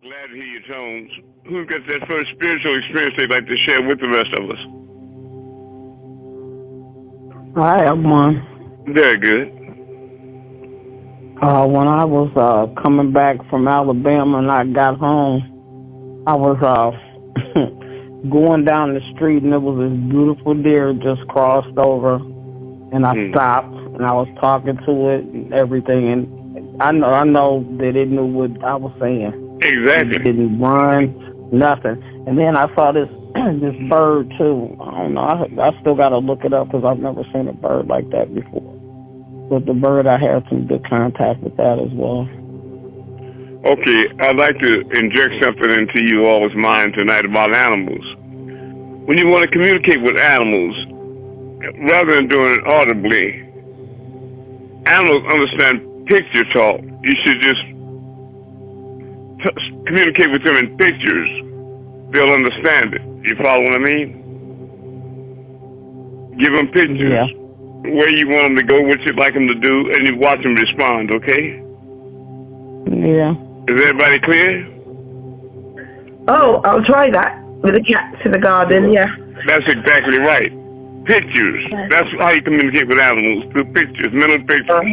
Glad to hear your tones. Who got that first spiritual experience they'd like to share with the rest of us? I have one. Very good. When I was coming back from Alabama and I got home, I was going down the street and there was this beautiful deer just crossed over, and I stopped and I was talking to it and everything, and I know that it knew what I was saying. Exactly. It didn't run, nothing. And then I saw this this bird too. I don't know. I still got to look it up because I've never seen a bird like that before. But the bird, I had some good contact with that as well. Okay, I'd like to inject something into you all's mind tonight about animals. When you want to communicate with animals, rather than doing it audibly, animals understand picture talk. You should just communicate with them in pictures. They'll understand it. You follow what I mean? Give them pictures. Yeah. Where you want them to go, what you'd like them to do, and you watch them respond, okay? Yeah. Is everybody clear? Oh, I'll try that with the cats in the garden, yeah. That's exactly right. Pictures. That's how you communicate with animals, through pictures, mental pictures.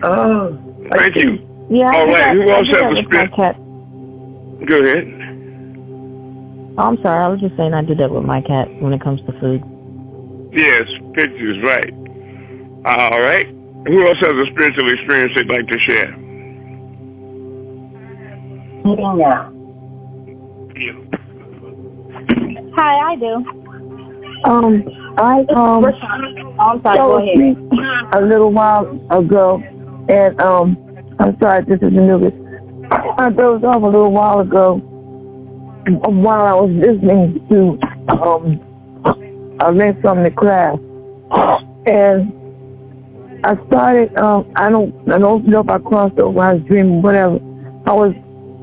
Oh. Thank you. Yeah. All right, who else has a my cat. Go ahead. Oh, I'm sorry. I was just saying I do that with my cat when it comes to food. Yes, pictures, right. All right. Who else has a spiritual experience they'd like to share? Yeah. Hi, I do. I'm sorry, go ahead. A little while ago, and I'm sorry, this is the newest. I dozed off a little while ago while I was listening to a link from the class, and I started. I don't know if I crossed over. I was dreaming, whatever. I was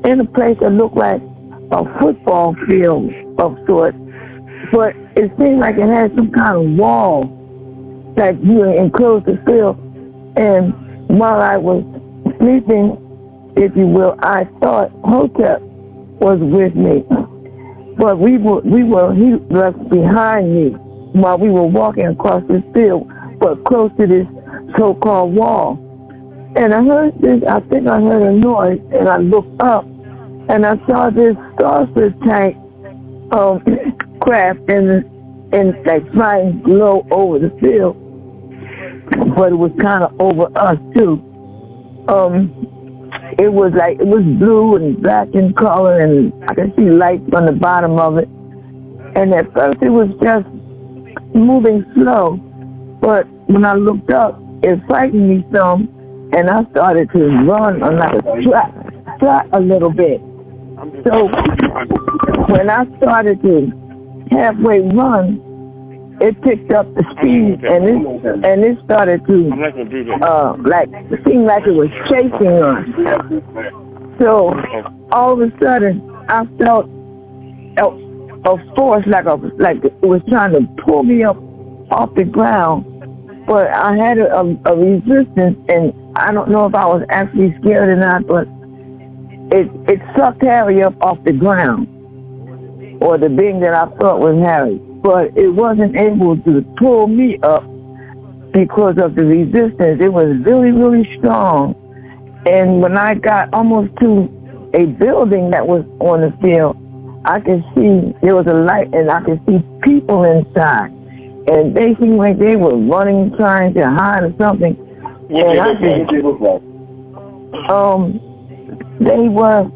in a place that looked like a football field of sorts, but it seemed like it had some kind of wall that you enclosed the field. And while I was sleeping, if you will, I thought Hotep was with me, but he was behind me while we were walking across this field, but close to this so-called wall. And I heard this. I think I heard a noise, and I looked up, and I saw this saucer tank craft and like flying low over the field, but it was kind of over us too. It was blue and black in color, and I could see lights on the bottom of it. And at first it was just moving slow, but when I looked up, it frightened me some, and I started to run on like a trot a little bit. So when I started to halfway run, it picked up the speed, and it started to it seemed like it was chasing us. So all of a sudden, I felt a force like it was trying to pull me up off the ground, but I had a resistance, and I don't know if I was actually scared or not, but it sucked Harry up off the ground, or the being that I thought was Harry. But it wasn't able to pull me up because of the resistance. It was really, really strong. And when I got almost to a building that was on the field, I could see there was a light, and I could see people inside. And they seemed like they were running, trying to hide or something. What did they look like? They were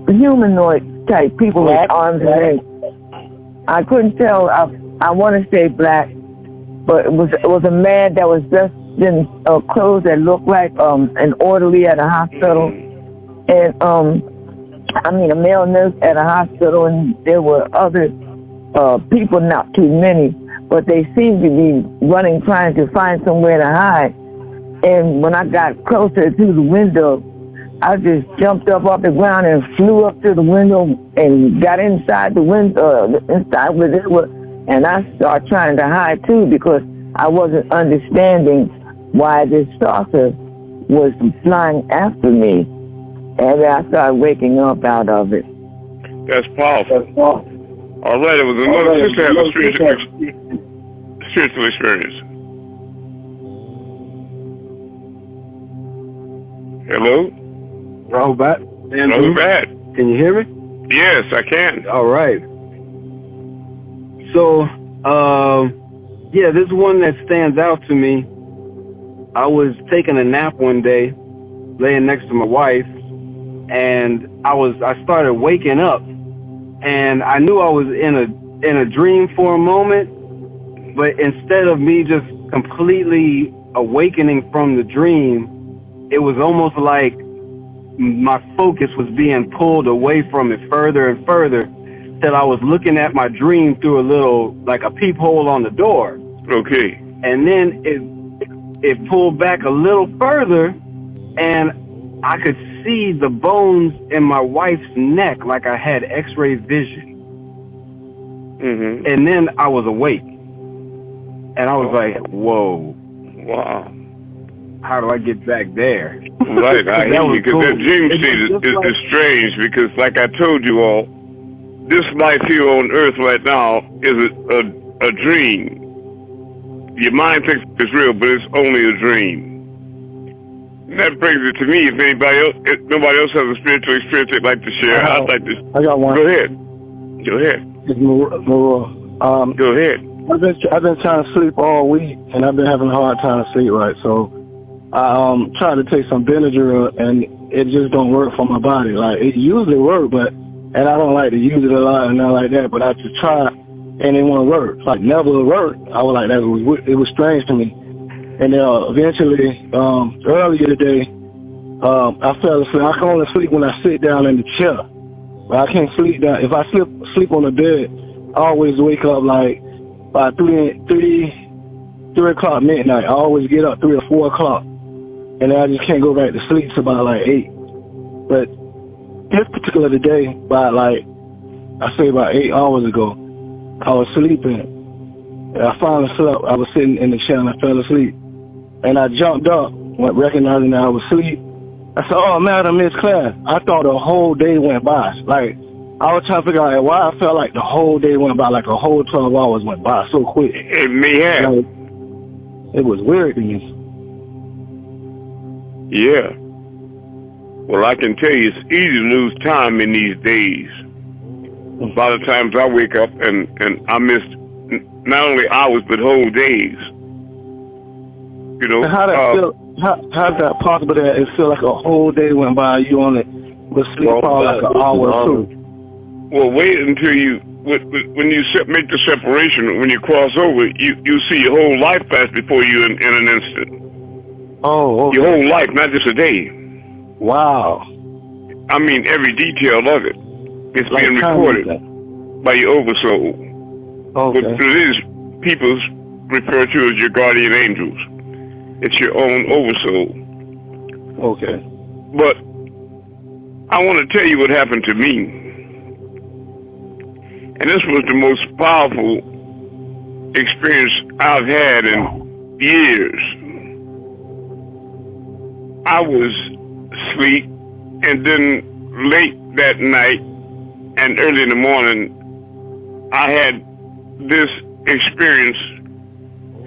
humanoid type people with arms and legs. I couldn't tell. I want to say black, but it was a man that was dressed in clothes that looked like an orderly at a hospital, and a male nurse at a hospital, and there were other people, not too many, but they seemed to be running, trying to find somewhere to hide. And when I got closer to the window, I just jumped up off the ground and flew up to the window and got inside the window, inside where it was, and I started trying to hide too because I wasn't understanding why this saucer was flying after me. And then I started waking up out of it. That's powerful. All right, it was another sister had a spiritual experience. Hello? Robert? Robert? Can you hear me? Yes, I can. All right. So, yeah, this one that stands out to me. I was taking a nap one day, laying next to my wife, and I started waking up, and I knew I was in a dream for a moment, but instead of me just completely awakening from the dream, it was almost like my focus was being pulled away from it further and further, till I was looking at my dream through a little, like a peephole on the door. Okay. And then it pulled back a little further, and I could see the bones in my wife's neck like I had x-ray vision. Mm-hmm. And then I was awake. And I was like, whoa. Wow. How do I get back there? Right, I hear you, because cool. that dream state is strange, because like I told you all, this life here on earth right now is a dream. Your mind thinks it's real, but it's only a dream. And that brings it to me. If nobody else has a spiritual experience they'd like to share, I'd like to. I got one. Go ahead. Go ahead. Go ahead. I've been trying to sleep all week, and I've been having a hard time to sleep right. So I tried to take some Benadryl, and it just don't work for my body. Like, it usually works, and I don't like to use it a lot and not like that. But I just try, and it won't work. Like, never worked. I was like, it was strange to me. And then eventually, earlier today, I fell asleep. I can only sleep when I sit down in the chair. But I can't sleep down. If I sleep on the bed, I always wake up like by 3 o'clock midnight. I always get up 3 or 4 o'clock. And then I just can't go back to sleep till about like 8. But this particular day, about 8 hours ago, I was sleeping. And I finally slept. I was sitting in the chair and I fell asleep. And I jumped up, recognizing that I was asleep. I said, "Oh, man, I missed class." I thought the whole day went by. Like, I was trying to figure out why I felt like the whole day went by, like a whole 12 hours went by so quick. It may have. Like, it was weird to me. Yeah. Well, I can tell you, it's easy to lose time in these days. A lot of times I wake up and I miss not only hours but whole days. You know. And how's that possible that it feel like a whole day went by? You only was sleep for like an hour or two. Well, wait until when you make the separation, when you cross over, you see your whole life pass before you in an instant. Oh, okay. Your whole life, not just a day. Wow. I mean, every detail of it. It's like being recorded by your oversoul. Okay. But it is people refer to as your guardian angels. It's your own oversoul. Okay. But I want to tell you what happened to me. And this was the most powerful experience I've had in years. I was asleep, and then late that night and early in the morning, I had this experience.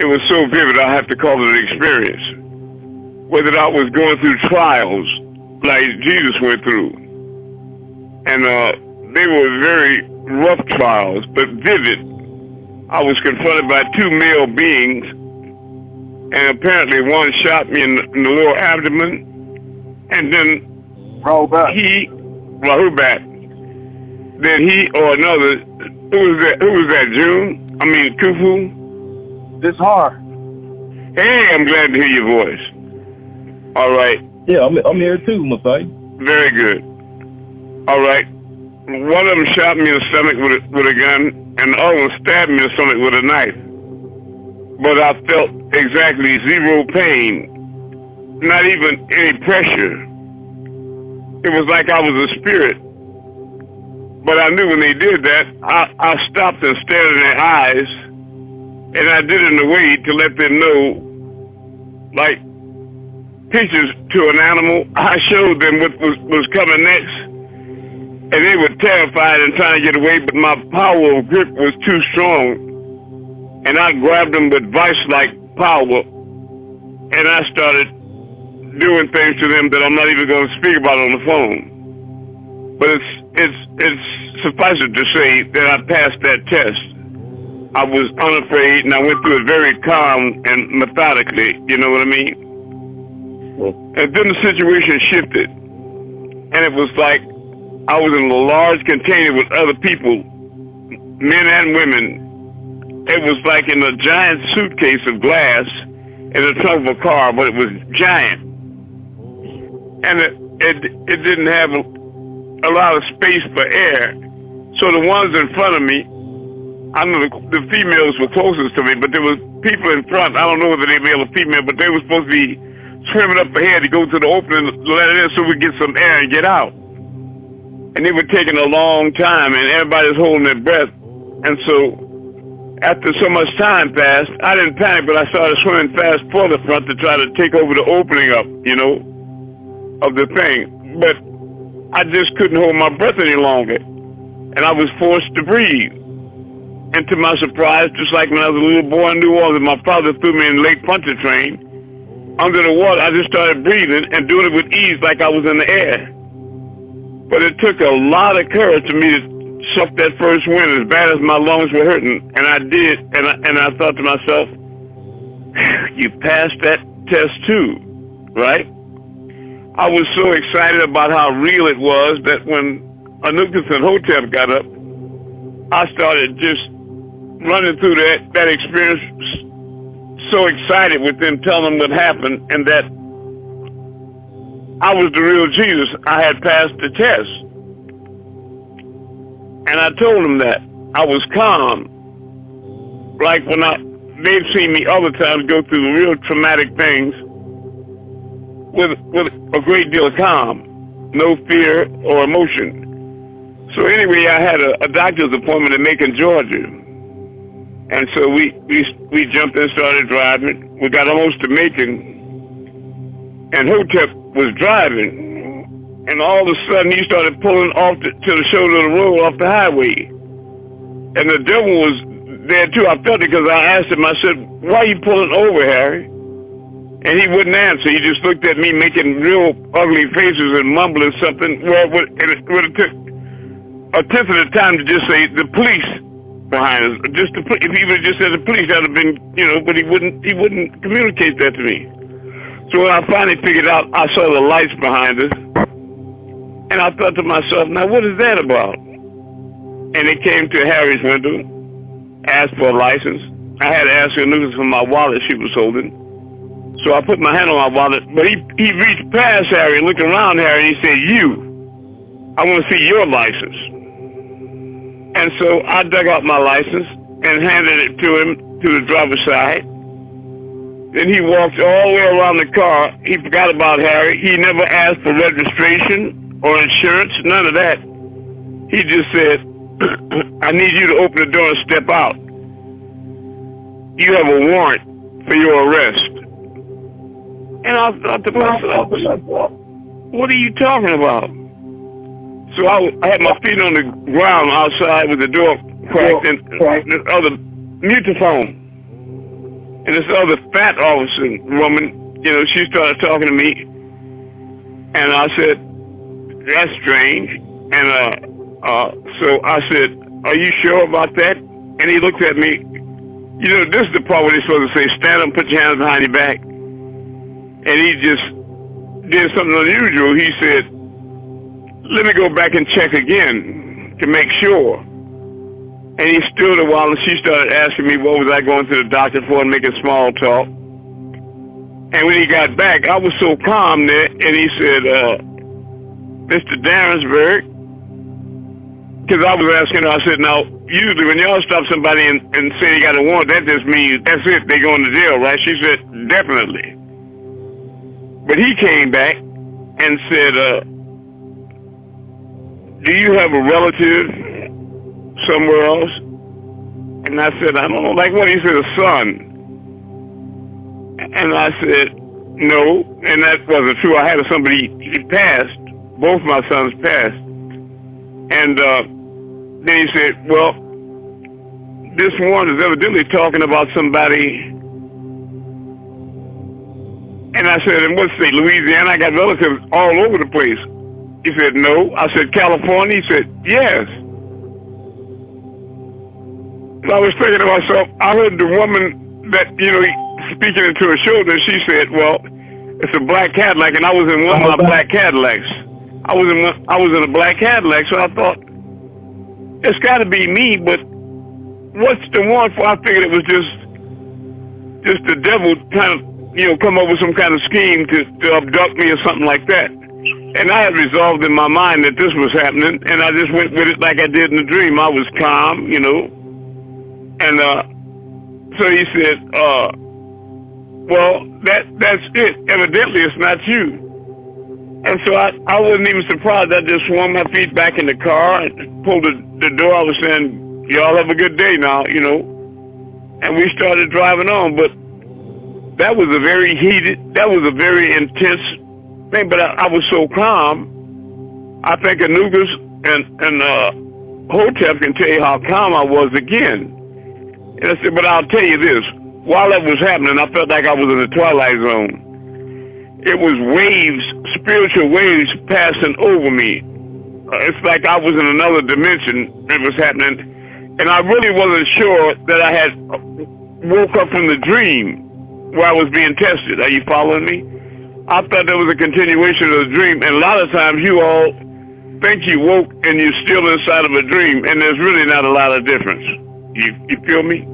It was so vivid, I have to call it an experience. Whether I was going through trials like Jesus went through. And they were very rough trials, but vivid. I was confronted by 2 male beings, and apparently one shot me in the lower abdomen, and then Robert. Then he or another, who was that, June? I mean, Kufu? This hard. Hey, I'm glad to hear your voice. All right. Yeah, I'm here too, Masai. Very good. All right. One of them shot me in the stomach with a gun, and the other one stabbed me in the stomach with a knife. But I felt exactly 0 pain, not even any pressure. It was like I was a spirit. But I knew when they did that, I stopped and stared in their eyes, and I did it in a way to let them know, like, pictures to an animal. I showed them what was coming next, and they were terrified and trying to get away, but my power of grip was too strong, and I grabbed them with vice-like power, and I started doing things to them that I'm not even going to speak about on the phone. But it's suffice it to say that I passed that test. I was unafraid, and I went through it very calm and methodically, you know what I mean? And then the situation shifted, and it was like I was in a large container with other people, men and women. It was like in a giant suitcase of glass in the trunk of a car, but it was giant. And it didn't have a lot of space for air. So the ones in front of me, I know the females were closest to me, but there was people in front. I don't know whether they were male or female, but they were supposed to be swimming up ahead to go to the opening, let it in so we get some air and get out. And they were taking a long time, and everybody's holding their breath. And so after so much time passed, I didn't panic, but I started swimming fast for the front to try to take over the opening up, you know, of the thing. But I just couldn't hold my breath any longer, and I was forced to breathe. And to my surprise, just like when I was a little boy in New Orleans, my father threw me in Lake Pontchartrain. Under the water, I just started breathing and doing it with ease like I was in the air. But it took a lot of courage for me to suck that first wind as bad as my lungs were hurting. And I did, and I thought to myself, you passed that test too, right? I was so excited about how real it was that when Amun'S and Hotep got up, I started just running through that experience, so excited with them telling them what happened and that I was the real Jesus. I had passed the test. And I told them that. I was calm. Like when they've seen me other times go through real traumatic things with a great deal of calm, no fear or emotion. So anyway, I had a doctor's appointment in Macon, Georgia. And so we jumped and started driving. We got almost to Macon, and Hotep was driving, and all of a sudden he started pulling off to the shoulder of the road off the highway. And the devil was there too. I felt it because I asked him, I said, why are you pulling over, Harry? And he wouldn't answer. He just looked at me making real ugly faces and mumbling something. Well, it would have took a tenth of the time to just say the police behind us. Just if he would have just said the police, that would have been, you know. But he wouldn't communicate that to me. So when I finally figured out, I saw the lights behind us, and I thought to myself, now what is that about? And it came to Harry's window, asked for a license. I had to ask her for my wallet she was holding. So I put my hand on my wallet, but he reached past Harry and looked around Harry, and he said, I want to see your license. And so I dug out my license and handed it to him to the driver's side. Then he walked all the way around the car. He forgot about Harry. He never asked for registration or insurance, none of that. He just said, I need you to open the door and step out. You have a warrant for your arrest. And I thought to myself, what are you talking about? So I had my feet on the ground outside with the door cracked, and this other mutaphone. And this other fat officer woman, you know, she started talking to me. And I said, that's strange. And so I said, are you sure about that? And he looked at me. You know, this is the part where they're supposed to say, stand up and put your hands behind your back. And he just did something unusual. He said, let me go back and check again to make sure. And he stood a while, and she started asking me what was I going to the doctor for and making small talk. And when he got back, I was so calm there, and he said, Mr. Darrensburg, because I was asking her, I said, now, usually when y'all stop somebody and say they got a warrant, that just means that's it, they going to jail, right? She said, definitely. But he came back and said, do you have a relative somewhere else? And I said, I don't know. Like what? He said, a son. And I said, no, and that wasn't true. I had somebody, he passed, both my sons passed. And then he said, well, this one is evidently talking about somebody. And I said, in what state? Louisiana? I got relatives all over the place. He said, no. I said, California? He said, yes. So I was thinking to myself, I heard the woman that, speaking into her shoulder, she said, well, it's a black Cadillac, and I was in one of my black Cadillacs. I was in a black Cadillac, so I thought, it's got to be me, but what's the one for? I figured it was just the devil kind of, come up with some kind of scheme to abduct me or something like that. And I had resolved in my mind that this was happening, and I just went with it like I did in the dream. I was calm, And so he said, well, that's it. Evidently, it's not you. And so I wasn't even surprised. I just swung my feet back in the car and pulled the door. I was saying, y'all have a good day now, And we started driving on. But that was a very intense thing. But I was so calm. I think Anugas and Hotep can tell you how calm I was again. And I said, but I'll tell you this. While that was happening, I felt like I was in the twilight zone. It was waves, spiritual waves passing over me. It's like I was in another dimension. It was happening. And I really wasn't sure that I had woke up from the dream where I was being tested. Are you following me? I thought there was a continuation of the dream. And a lot of times you all think you woke and you're still inside of a dream. And there's really not a lot of difference. You feel me?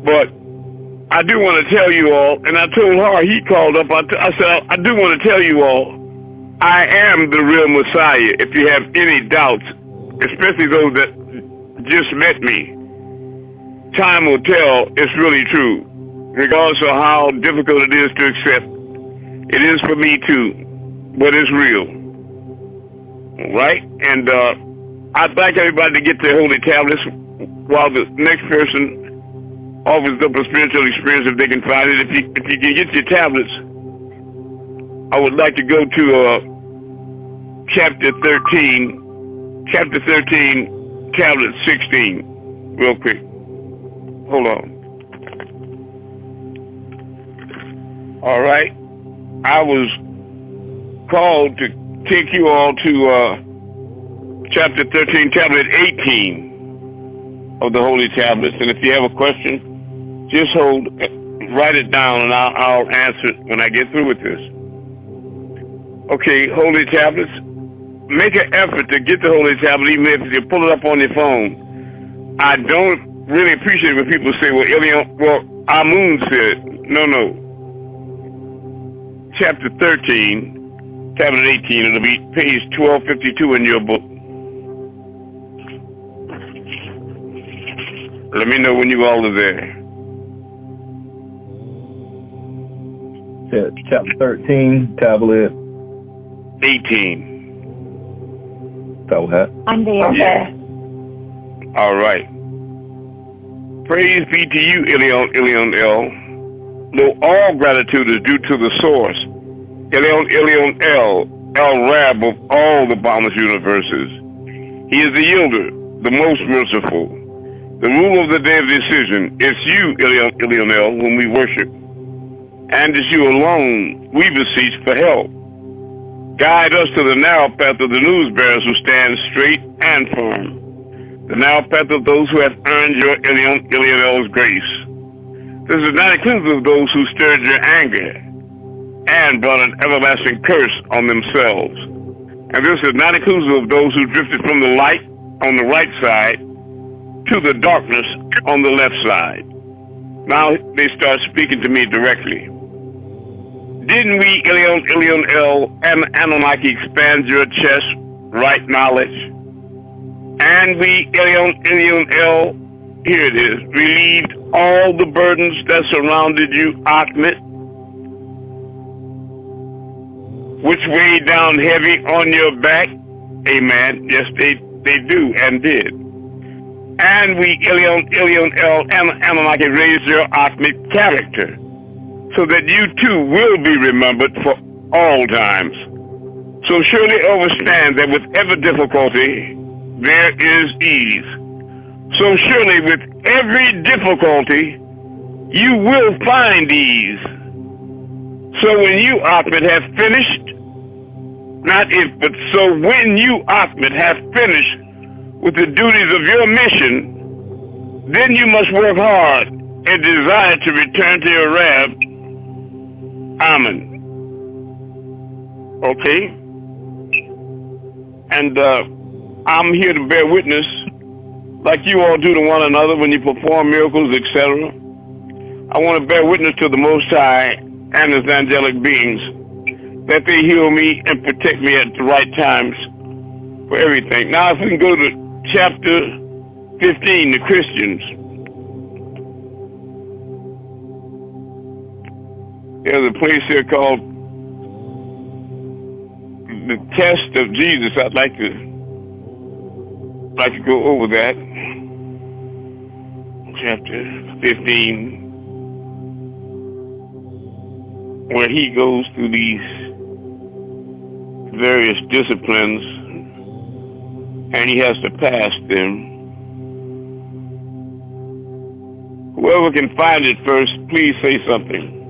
But I do want to tell you all, and I told her, he called up, I said, I do want to tell you all, I am the real Messiah, if you have any doubts, especially those that just met me. Time will tell it's really true, regardless of how difficult it is to accept. It is for me too, but it's real. Right? And I'd like everybody to get their holy tablets while the next person offers up a spiritual experience if they can find it. If you can get your tablets, I would like to go to chapter 13, tablet 16, real quick. Hold on. All right. I was called to take you all to chapter 13, tablet 18 of the Holy Tablets. And if you have a question, just write it down, and I'll answer it when I get through with this. Okay, Holy Tablets. Make an effort to get the Holy Tablet, even if you pull it up on your phone. I don't really appreciate when people say, Amun said. No. Chapter 13, tablet 18, it'll be page 1252 in your book. Let me know when you all are there. Chapter 13, tablet 18. Tablet. I'm there. Yeah. All right. Praise be to you, Elyon El. Though all gratitude is due to the source, Elyon El Rab of all the boundless universes. He is the yielder, the most merciful, the ruler of the day of decision. It's you, Elyon El, whom we worship. And it's you alone we beseech for help. Guide us to the narrow path of the news bearers who stand straight and firm. The narrow path of those who have earned your Elyon El's grace. This is not inclusive of those who stirred your anger and brought an everlasting curse on themselves. And this is not inclusive of those who drifted from the light on the right side to the darkness on the left side. Now they start speaking to me directly. Didn't we, Elyon El, and Anunnaki expand your chest, right knowledge? And we, Elyon El, here it is, relieved all the burdens that surrounded you, Ahmed, which weighed down heavy on your back? Amen. Yes, they do and did. And we, Elyon El, and Anunnaki raised your Ahmed character, so that you too will be remembered for all times. So surely understand that with every difficulty, there is ease. So surely with every difficulty, you will find ease. So when you, Ahmed, have finished, not if, but so when you, Ahmed, have finished with the duties of your mission, then you must work hard and desire to return to your Rab, Amun. Okay? And I'm here to bear witness, like you all do to one another when you perform miracles, etc. I want to bear witness to the Most High and His angelic beings that they heal me and protect me at the right times for everything. Now, if we can go to chapter 15, the Christians. There's a place here called the Test of Jesus. I'd like to go over that. Chapter 15, where he goes through these various disciplines and he has to pass them. Whoever can find it first, please say something.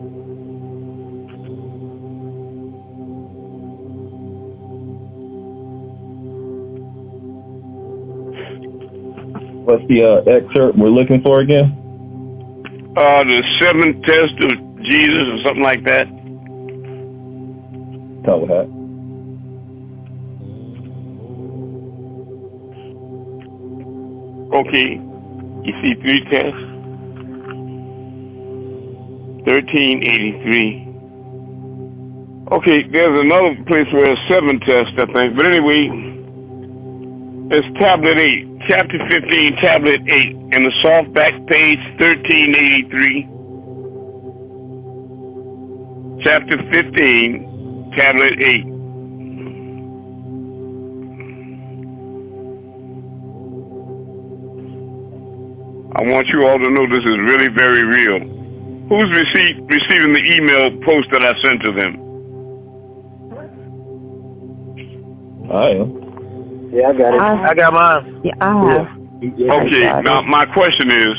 What's the excerpt we're looking for again? The seventh test of Jesus or something like that. Tell that. Okay. You see 3 tests? 1383. Okay, there's another place where it's 7 tests, I think. But anyway, it's tablet 8. Chapter 15, tablet 8. In the softback page 1383. Chapter 15, tablet 8. I want you all to know this is really very real. Who's receiving the email post that I sent to them? I am. Yeah, I got it. I got mine. Yeah, I have. Okay, now my question is,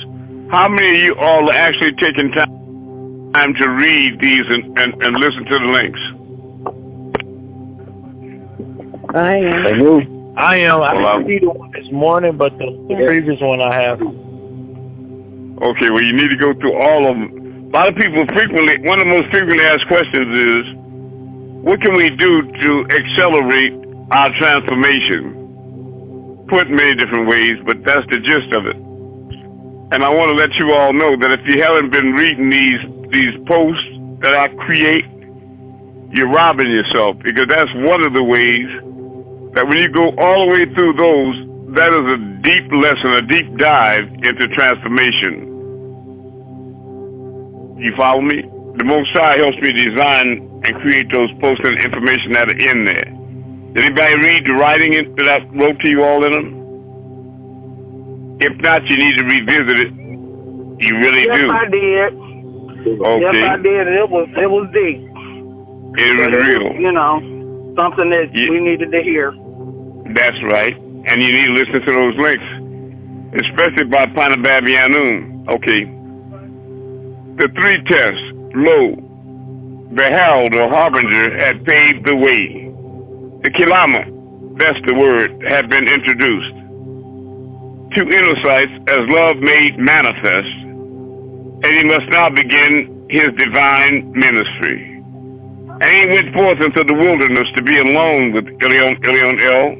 how many of you all are actually taking time to read these and listen to the links? I am. I am. I Well, didn't see the one this morning, but the previous one I have. Okay, well, you need to go through all of them. A lot of people one of the most frequently asked questions is, what can we do to accelerate our transformation? Put in many different ways, but that's the gist of it. And I want to let you all know that if you haven't been reading these posts that I create, you're robbing yourself, because that's one of the ways that when you go all the way through those, that is a deep lesson, a deep dive into transformation. You follow me? The Most High helps me design and create those posts and information that are in there. Did anybody read the writing that I wrote to you all in them? If not, you need to revisit it. You really do. Yes, I did. Okay. Yes, I did. It was deep. It was real. You know, something that we needed to hear. That's right. And you need to listen to those links, especially by Panababi Amun. Okay. The 3 tests, lo, the herald or harbinger had paved the way. The kilama, that's the word, had been introduced. 2 inner sights as love made manifest, and he must now begin his divine ministry. And he went forth into the wilderness to be alone with Elyon El,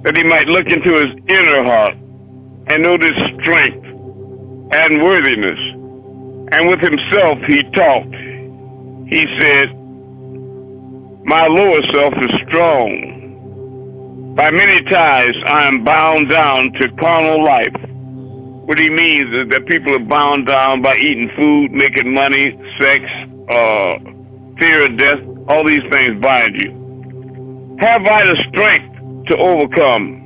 that he might look into his inner heart and know his strength and worthiness. And with himself he talked. He said, my lower self is strong. By many ties I am bound down to carnal life. What he means is that people are bound down by eating food, making money, sex, fear of death. All these things bind you. Have I the strength to overcome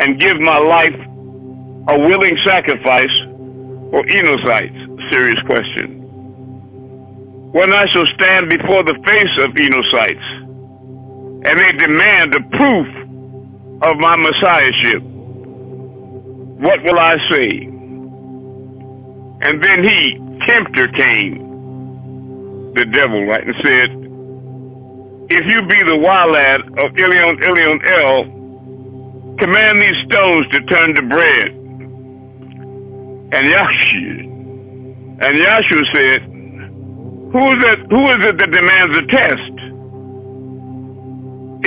and give my life a willing sacrifice for Enochites? Serious question. when I shall stand before the face of Enochites, and they demand the proof of my messiahship, what will I say? And then he, tempter, came, the devil, right, and said, if you be the Walad of Elion El, command these stones to turn to bread. And Yahshua said, who is it that demands a test?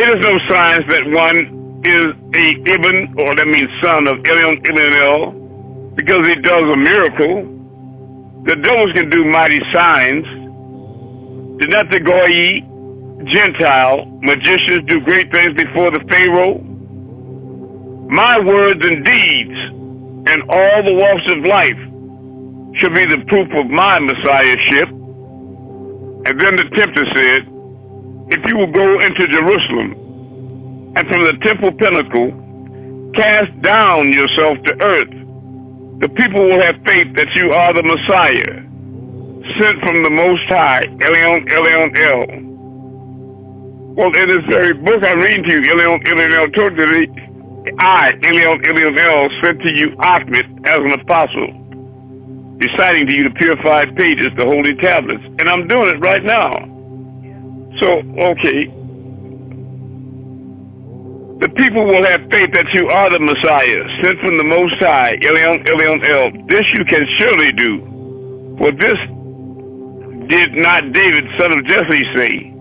It is no science that one is a Ibn, or that means son of Elion El, because he does a miracle. The devils can do mighty signs. Did not the Goyi, Gentile, magicians do great things before the Pharaoh? My words and deeds and all the walks of life should be the proof of my messiahship. And then the tempter said, if you will go into Jerusalem and from the temple pinnacle cast down yourself to earth, the people will have faith that you are the Messiah, sent from the Most High, Elion El. Well, in this very book I'm reading to you, Elion El told you, I, Elion El, sent to you Ahmed as an apostle, reciting to you the purified pages, the holy tablets. And I'm doing it right now. So, okay. The people will have faith that you are the Messiah, sent from the Most High, Elion El. This you can surely do. For this did not David, son of Jesse, say.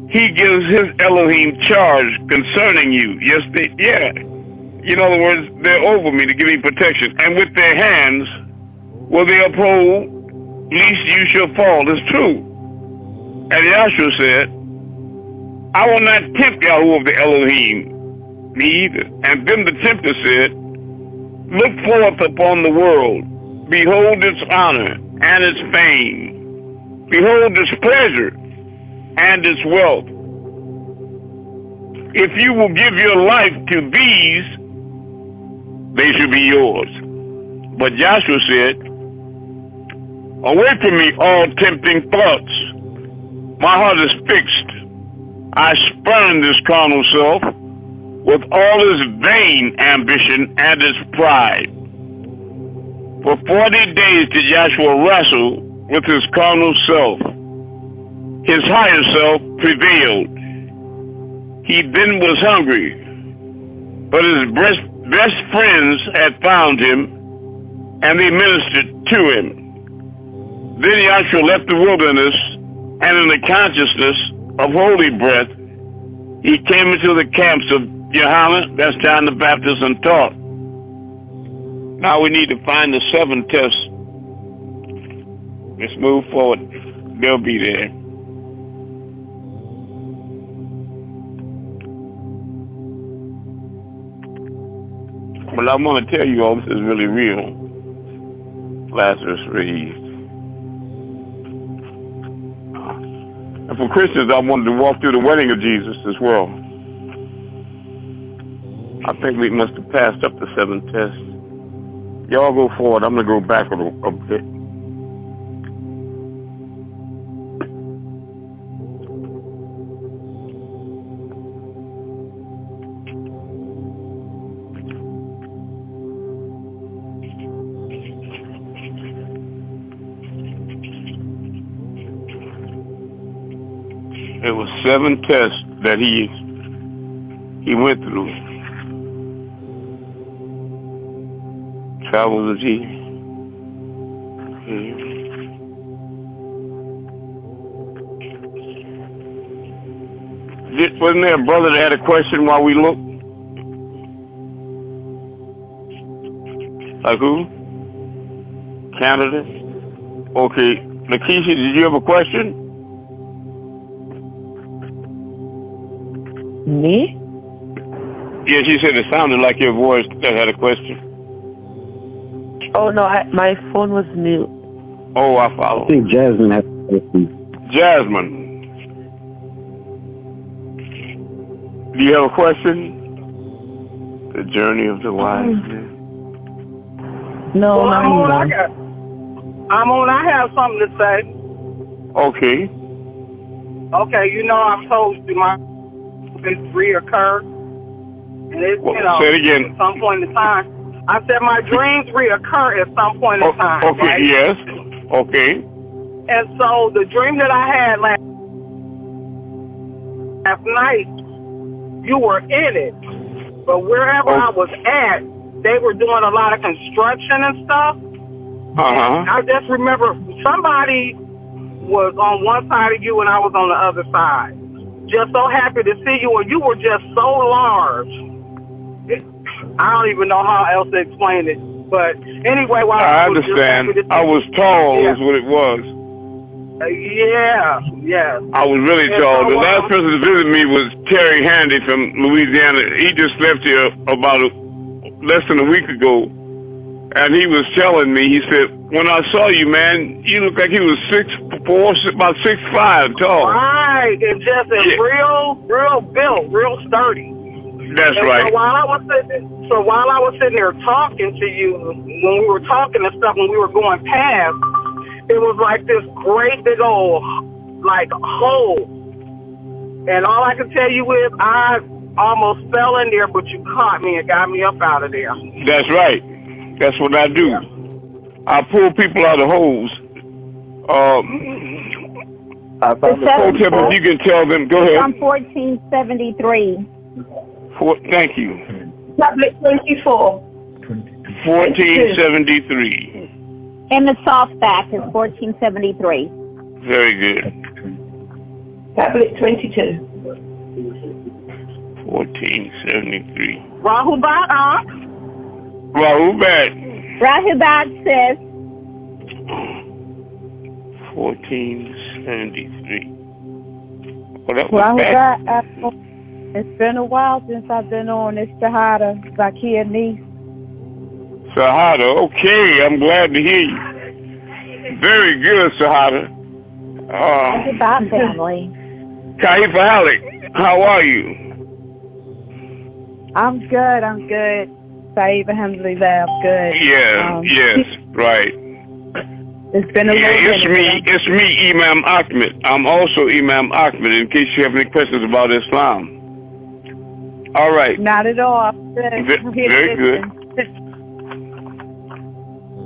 He gives his Elohim charge concerning you. Yes, in other words, they're over me to give me protection. And with their hands will they uphold, lest you shall fall. It's true. And Yahshua said, I will not tempt Yahweh of the Elohim, me either. And then the tempter said, look forth upon the world. Behold its honor and its fame. Behold its pleasure and its wealth. If you will give your life to these, they shall be yours. But Joshua said, away from me all tempting thoughts. My heart is fixed. I spurn this carnal self with all its vain ambition and its pride. For 40 days did Joshua wrestle with his carnal self. His higher self prevailed. He then was hungry, but his best friends had found him, and they ministered to him. Then Joshua left the wilderness, and in the consciousness of holy breath, he came into the camps of Johanna, that's John the Baptist, and taught. Now we need to find the 7 tests. Let's move forward. They'll be there. Well, I want to tell you all this is really real. Lazarus raised. And for Christians, I wanted to walk through the wedding of Jesus as well. I think we must have passed up the 7 tests. Y'all go forward. I'm going to go back a bit. It was 7 tests that he went through. Travels of Jesus. Wasn't there a brother that had a question while we looked? Like who? Canada? Okay. Lakeisha, did you have a question? Me? Yeah, she said it sounded like your voice that had a question. Oh, no, my phone was mute. Oh, I follow. I think Jasmine has a question. Jasmine, do you have a question? The journey of the wise man. No, well, not anymore. I have something to say. Okay. Okay, you know I told you my this reoccur, and it's Say it again. at some point in time. I said my dreams reoccur at some point in time. Okay. Right? Yes. Okay. And so the dream that I had last night, you were in it, but wherever I was at, they were doing a lot of construction and stuff. I just remember somebody was on one side of you and I was on the other side. Just so happy to see you, and you were just so large. I don't even know how else to explain it. But anyway, I understand. I was tall is what it was. Yeah. I was really tall. The last person to visit me was Terry Handy from Louisiana. He just left here about less than a week ago. And he was telling me, he said, when I saw you, man, you looked like he was 6'4", about 6'5", tall. Right, and just real built, real sturdy. That's right. So while I was sitting there talking to you, when we were talking and stuff, when we were going past, it was like this great big old, like, hole. And all I can tell you is I almost fell in there, but you caught me and got me up out of there. That's right. That's what I do. I pull people out of holes. I found the hotel, if you can tell them, go ahead. I'm 1473. Thank you. Tablet 24. 1473. And the soft back is 1473. Very good. Tablet 22. 1473. Rahubat, Rahubat. Rahubat says 1473. Well, that was bad. It's been a while since I've been on this Shahada Zakia niece. Shahada, okay, I'm glad to hear you. Very good, Shahada. Rahubat family. Kaifa Halik, how are you? I'm good. Saeed, alhamdulillah, I'm good. Yes, right. It's been a little bit. It's me, Imam Ahmed. I'm also Imam Ahmed, in case you have any questions about Islam. All right. Not at all. Very good.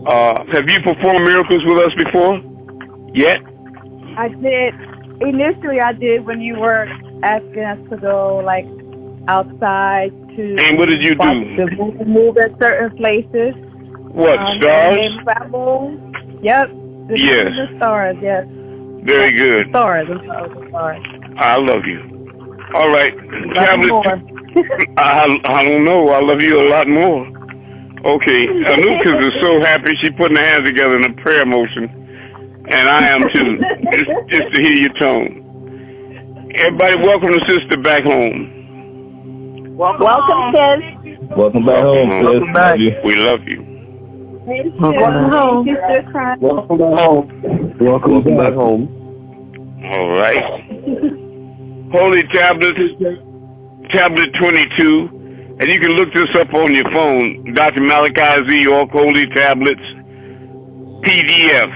Have you performed miracles with us before? Yet? I did. Initially, I did when you were asking us to go, like, outside to... And what did you do? To move at certain places. What, stars? Yep. Yes. The stars, yes. Very good. Stars. I love you. All right. Tablet. I don't know. I love you a lot more. Okay. Anuka is so happy. She's putting her hands together in a prayer motion. And I am too. just to hear your tone. Everybody, welcome the sister back home. Welcome, sis. Welcome back home, sis. Welcome back. We love you. Welcome home. Welcome back home. Welcome back home. All right. Holy Tablet, Tablet 22. And you can look this up on your phone. Dr. Malachi Z. York, Holy Tablets, PDF.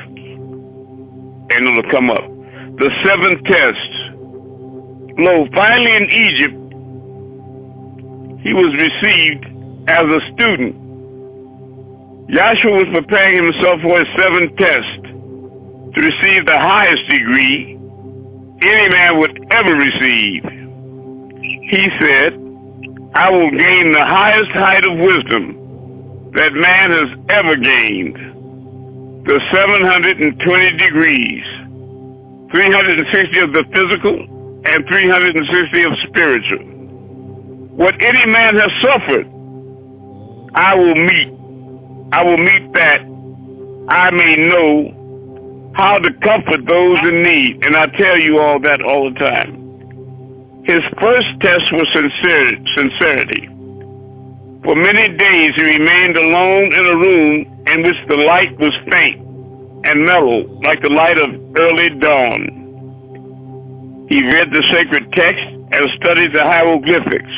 And it'll come up. The seventh test. Lo, finally in Egypt, he was received as a student. Yahshua was preparing himself for his seventh test to receive the highest degree any man would ever receive. He said, I will gain the highest height of wisdom that man has ever gained, the 720 degrees, 360 of the physical and 360 of spiritual. What any man has suffered, I will meet. I will meet that I may know how to comfort those in need. And I tell you all that all the time. His first test was sincerity. For many days he remained alone in a room in which the light was faint and mellow, like the light of early dawn. He read the sacred text and studied the hieroglyphics.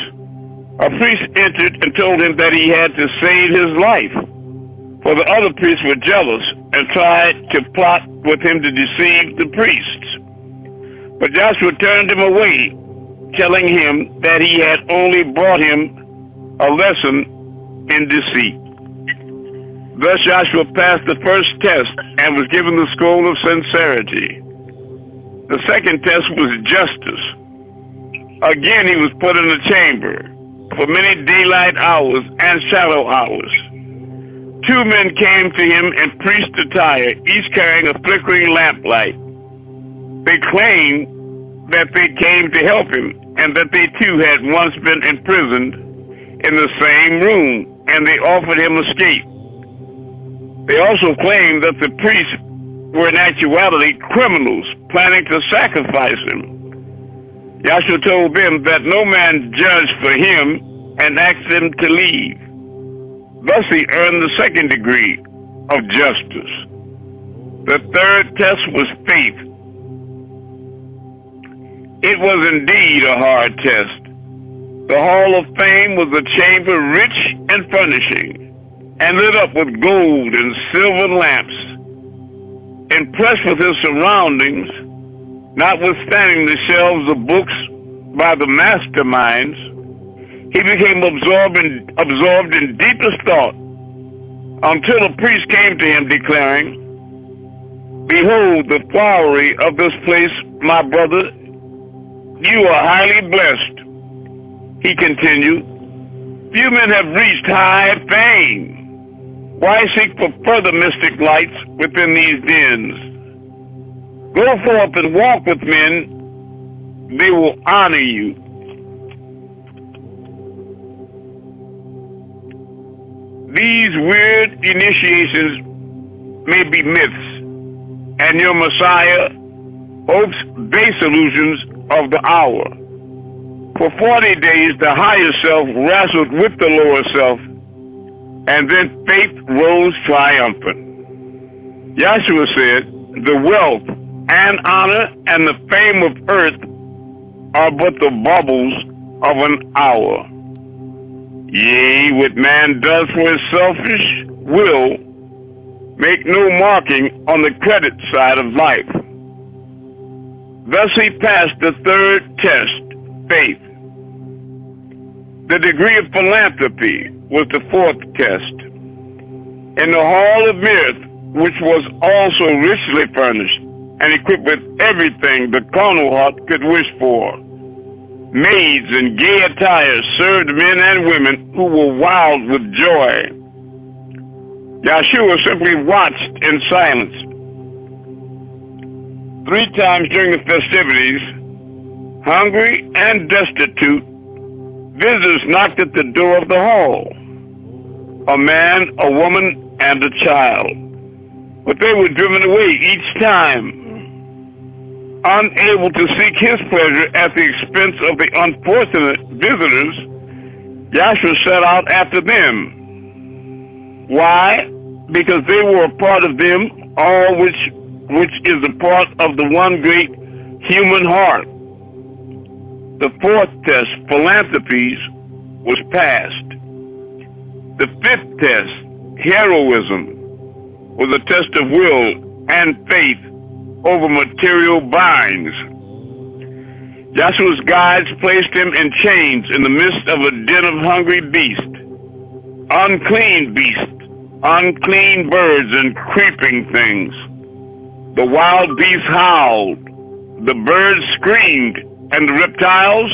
A priest entered and told him that he had to save his life, for the other priests were jealous and tried to plot with him to deceive the priests. But Joshua turned him away, telling him that he had only brought him a lesson in deceit. Thus Joshua passed the first test and was given the scroll of sincerity. The second test was justice. Again he was put in a chamber for many daylight hours and shadow hours. Two men came to him in priest attire, each carrying a flickering lamplight. They claimed that they came to help him and that they too had once been imprisoned in the same room, and they offered him escape. They also claimed that the priests were in actuality criminals planning to sacrifice him. Joshua told them that no man judged for him and asked them to leave. Thus he earned the second degree of justice. The third test was faith. It was indeed a hard test. The hall of fame was a chamber rich in furnishing and lit up with gold and silver lamps. Impressed with his surroundings, notwithstanding the shelves of books by the masterminds, he became absorbed in deepest thought until a priest came to him declaring, "Behold the flowery of this place, my brother. You are highly blessed." He continued, "Few men have reached high fame. Why seek for further mystic lights within these dens? Go forth and walk with men. They will honor you." These weird initiations may be myths, and your Messiah hopes base illusions of the hour. For 40 days, the higher self wrestled with the lower self, and then faith rose triumphant. Joshua said, "The wealth and honor and the fame of earth are but the bubbles of an hour. Yea, what man does for his selfish will, make no marking on the credit side of life." Thus he passed the third test, faith. The degree of philanthropy was the fourth test. In the hall of mirth, which was also richly furnished and equipped with everything the carnal heart could wish for, maids in gay attire served men and women who were wild with joy. Joshua simply watched in silence. 3 times during the festivities, hungry and destitute, visitors knocked at the door of the hall. A man, a woman, and a child. But they were driven away each time. Unable to seek his pleasure at the expense of the unfortunate visitors, Joshua set out after them. Why? Because they were a part of them, all which is a part of the one great human heart. The fourth test, philanthropies, was passed. The fifth test, heroism, was a test of will and faith over material binds. Joshua's guides placed him in chains in the midst of a den of hungry beasts, unclean birds and creeping things. The wild beasts howled, the birds screamed, and the reptiles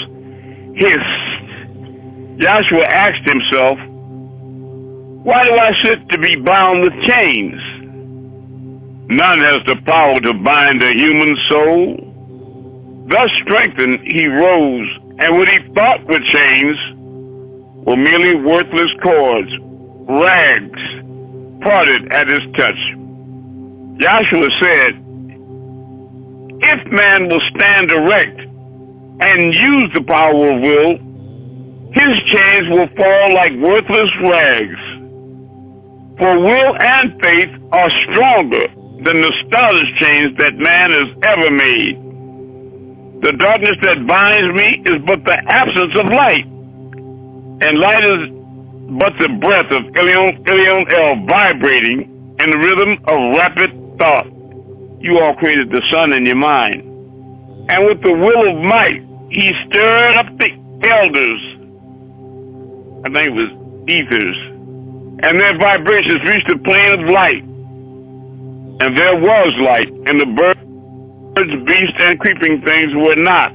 hissed. Joshua asked himself, "Why do I sit to be bound with chains? None has the power to bind a human soul." Thus strengthened, he rose, and what he thought were chains were merely worthless cords, rags, parted at his touch. Joshua said, "If man will stand erect and use the power of will, his chains will fall like worthless rags. For will and faith are stronger than the stoutest chains that man has ever made. The darkness that binds me is but the absence of light, and light is but the breath of Elyon El vibrating in the rhythm of rapid thought." You all created the sun in your mind. And with the will of might, he stirred up the elders. I think it was ethers. And their vibrations reached the plane of light. And there was light, and the birds, beasts, and creeping things were not.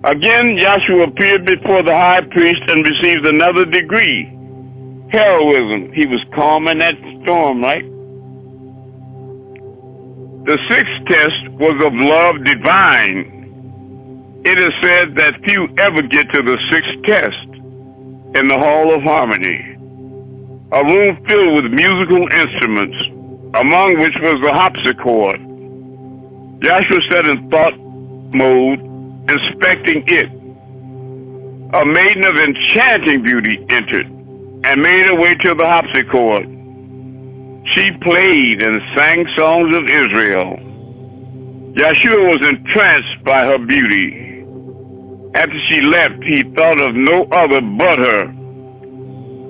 Again, Joshua appeared before the high priest and received another degree. Heroism. He was calm in that storm, right? The sixth test was of love divine. It is said that few ever get to the sixth test in the Hall of Harmony, a room filled with musical instruments, among which was the harpsichord. Joshua sat in thought mode, inspecting it. A maiden of enchanting beauty entered and made her way to the harpsichord. She played and sang songs of Israel. Joshua was entranced by her beauty. After she left, he thought of no other but her.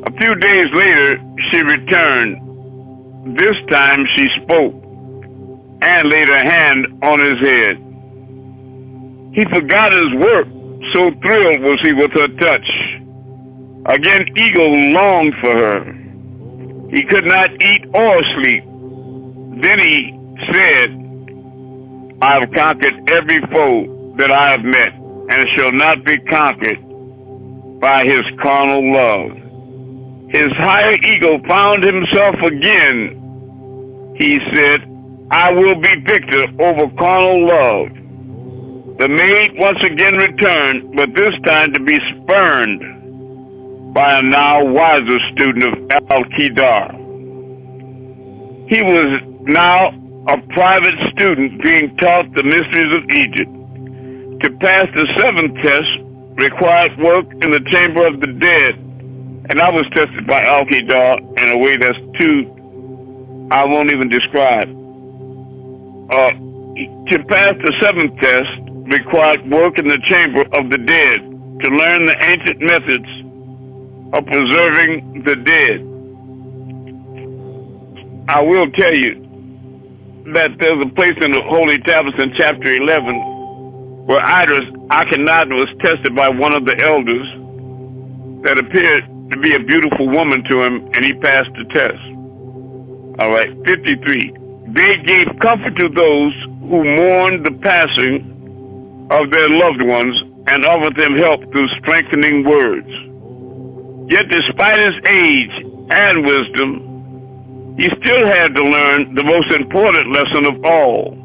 A few days later, she returned. This time she spoke and laid her hand on his head. He forgot his work, so thrilled was he with her touch. Again, ego longed for her. He could not eat or sleep. Then he said, I have conquered every foe that I have met, and shall not be conquered by his carnal love. His higher ego found himself again. He said, I will be victor over carnal love. The maid once again returned, but this time to be spurned by a now wiser student of Al-Qidar. He was now a private student being taught the mysteries of Egypt. To pass the seventh test required work in the chamber of the dead, and I was tested by Al-Qidar in a way that's I won't even describe. To pass the seventh test required work in the chamber of the dead to learn the ancient methods of preserving the dead. I will tell you that there's a place in the Holy Tablets in chapter 11 where Akhenaten was tested by one of the elders that appeared to be a beautiful woman to him, and he passed the test. All right, 53. They gave comfort to those who mourned the passing of their loved ones and offered them help through strengthening words. Yet despite his age and wisdom, he still had to learn the most important lesson of all.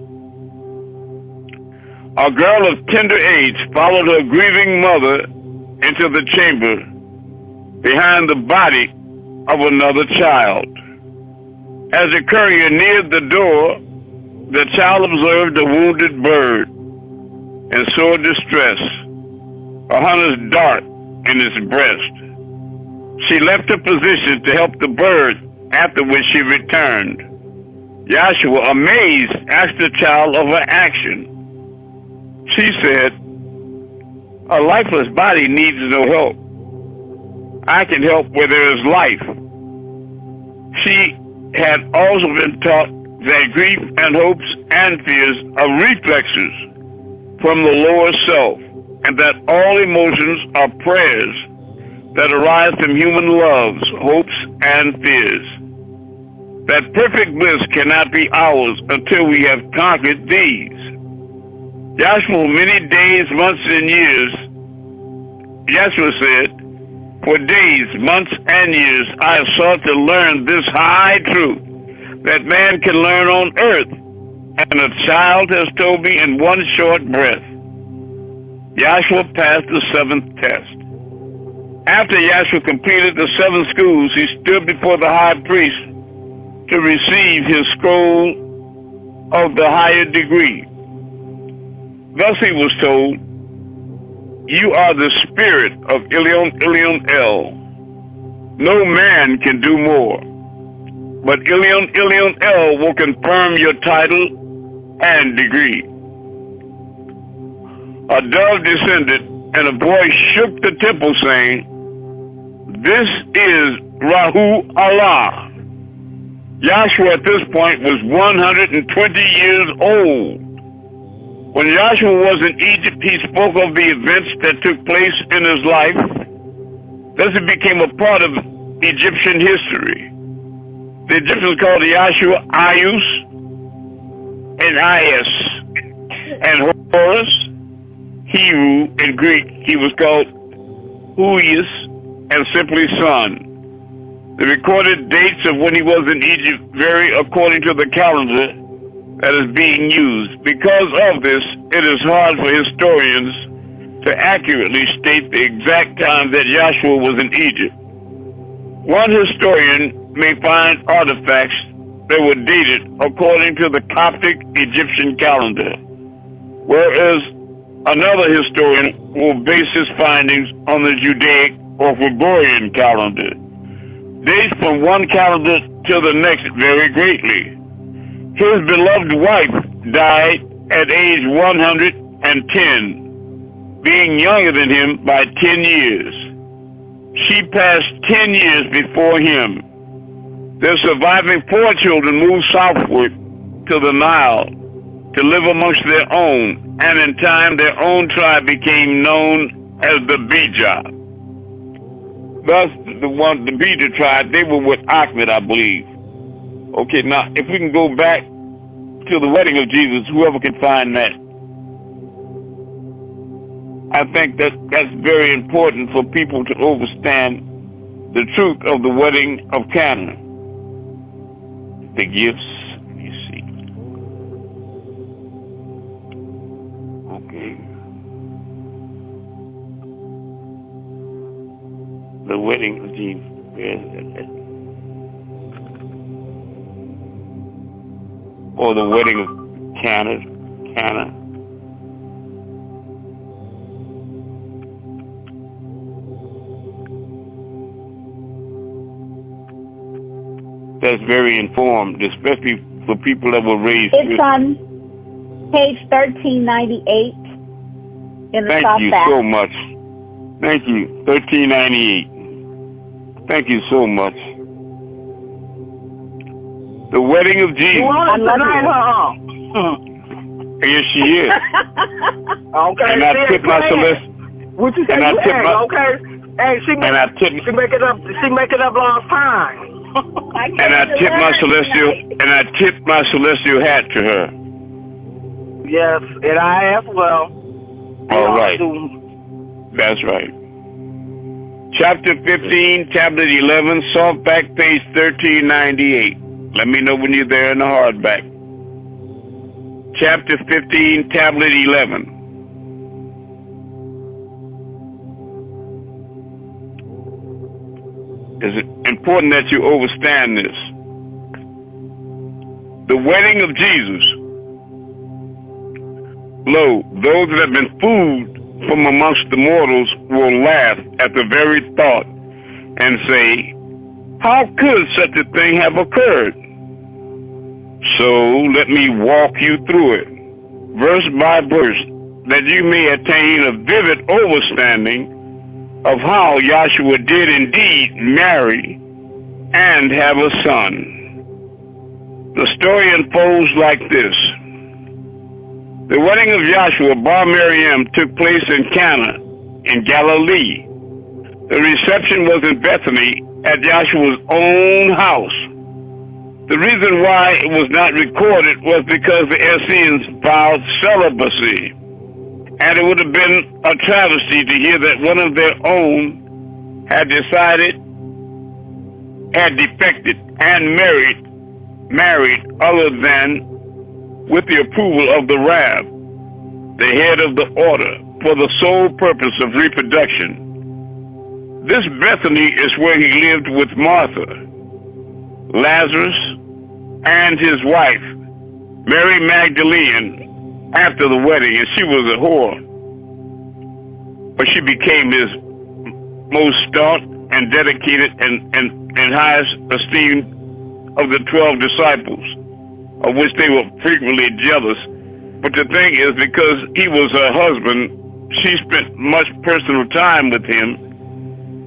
A girl of tender age followed her grieving mother into the chamber behind the body of another child. As the courier neared the door, the child observed a wounded bird in sore distress, a hunter's dart in its breast. She left her position to help the bird, after which she returned. Joshua, amazed, asked the child of her action. She said, a lifeless body needs no help. I can help where there is life. She had also been taught that grief and hopes and fears are reflexes from the lower self, and that all emotions are prayers that arise from human loves, hopes, and fears. That perfect bliss cannot be ours until we have conquered these. Joshua, many days, months, and years, Joshua said, for days, months, and years, I have sought to learn this high truth that man can learn on earth, and a child has told me in one short breath. Joshua passed the seventh test. After Joshua completed the 7 schools, he stood before the high priest to receive his scroll of the higher degree. Thus he was told, you are the spirit of Elyon El. No man can do more, but Elyon El will confirm your title and degree. A dove descended, and a voice shook the temple, saying, this is Rahu Allah. Joshua at this point was 120 years old. When Joshua was in Egypt, he spoke of the events that took place in his life. Thus it became a part of Egyptian history. The Egyptians called Joshua Ayus and Is, and Horus, Hebrew, in Greek, he was called Huyus, and simply son. The recorded dates of when he was in Egypt vary according to the calendar that is being used. Because of this, it is hard for historians to accurately state the exact time that Joshua was in Egypt. One historian may find artifacts that were dated according to the Coptic Egyptian calendar, whereas another historian will base his findings on the Judaic or Gregorian calendar. Dates from one calendar to the next vary greatly. His beloved wife died at age 110, being younger than him by 10 years. She passed 10 years before him. Their surviving 4 children moved southward to the Nile to live amongst their own, and in time their own tribe became known as the Bija. Thus, the Bija tribe, they were with Ahmed, I believe. Okay, now, if we can go back to the wedding of Jesus, whoever can find that. I think that that's very important for people to understand the truth of the wedding of Cana. The gifts, let me see. Okay. The wedding of Jesus. Where is that? Or the wedding of Cana. That's very informed, especially for people that were raised. It's on page 1398 in the Thank top you back. so much. Thank you. 1398. Thank you so much. The wedding of Jesus. You want it tonight, huh? Yes, she is. Okay. And I tip my Celeste. What you say? And I You tip asked, my. okay. Hey, she make it up. She make it up last time. And I tip my celestial hat to her. Yes, and I as well. All right. That's right. Chapter 15, tablet 11, softback, page 1398. Let me know when you're there in the hardback. Chapter 15, tablet 11. It's important that you understand this. The wedding of Jesus. Lo, those that have been fooled from amongst the mortals will laugh at the very thought and say, how could such a thing have occurred? So let me walk you through it, verse by verse, that you may attain a vivid understanding of how Joshua did indeed marry and have a son. The story unfolds like this. The wedding of Joshua bar Miriam took place in Cana in Galilee. The reception was in Bethany at Joshua's own house. The reason why it was not recorded was because the Essenes vowed celibacy. And it would have been a travesty to hear that one of their own had defected and married other than with the approval of the Rab, the head of the order, for the sole purpose of reproduction. This Bethany is where he lived with Martha, Lazarus, and his wife, Mary Magdalene, after the wedding, and she was a whore. But she became his most staunch and dedicated and highest esteemed of the 12 disciples, of which they were frequently jealous. But the thing is, because he was her husband, she spent much personal time with him,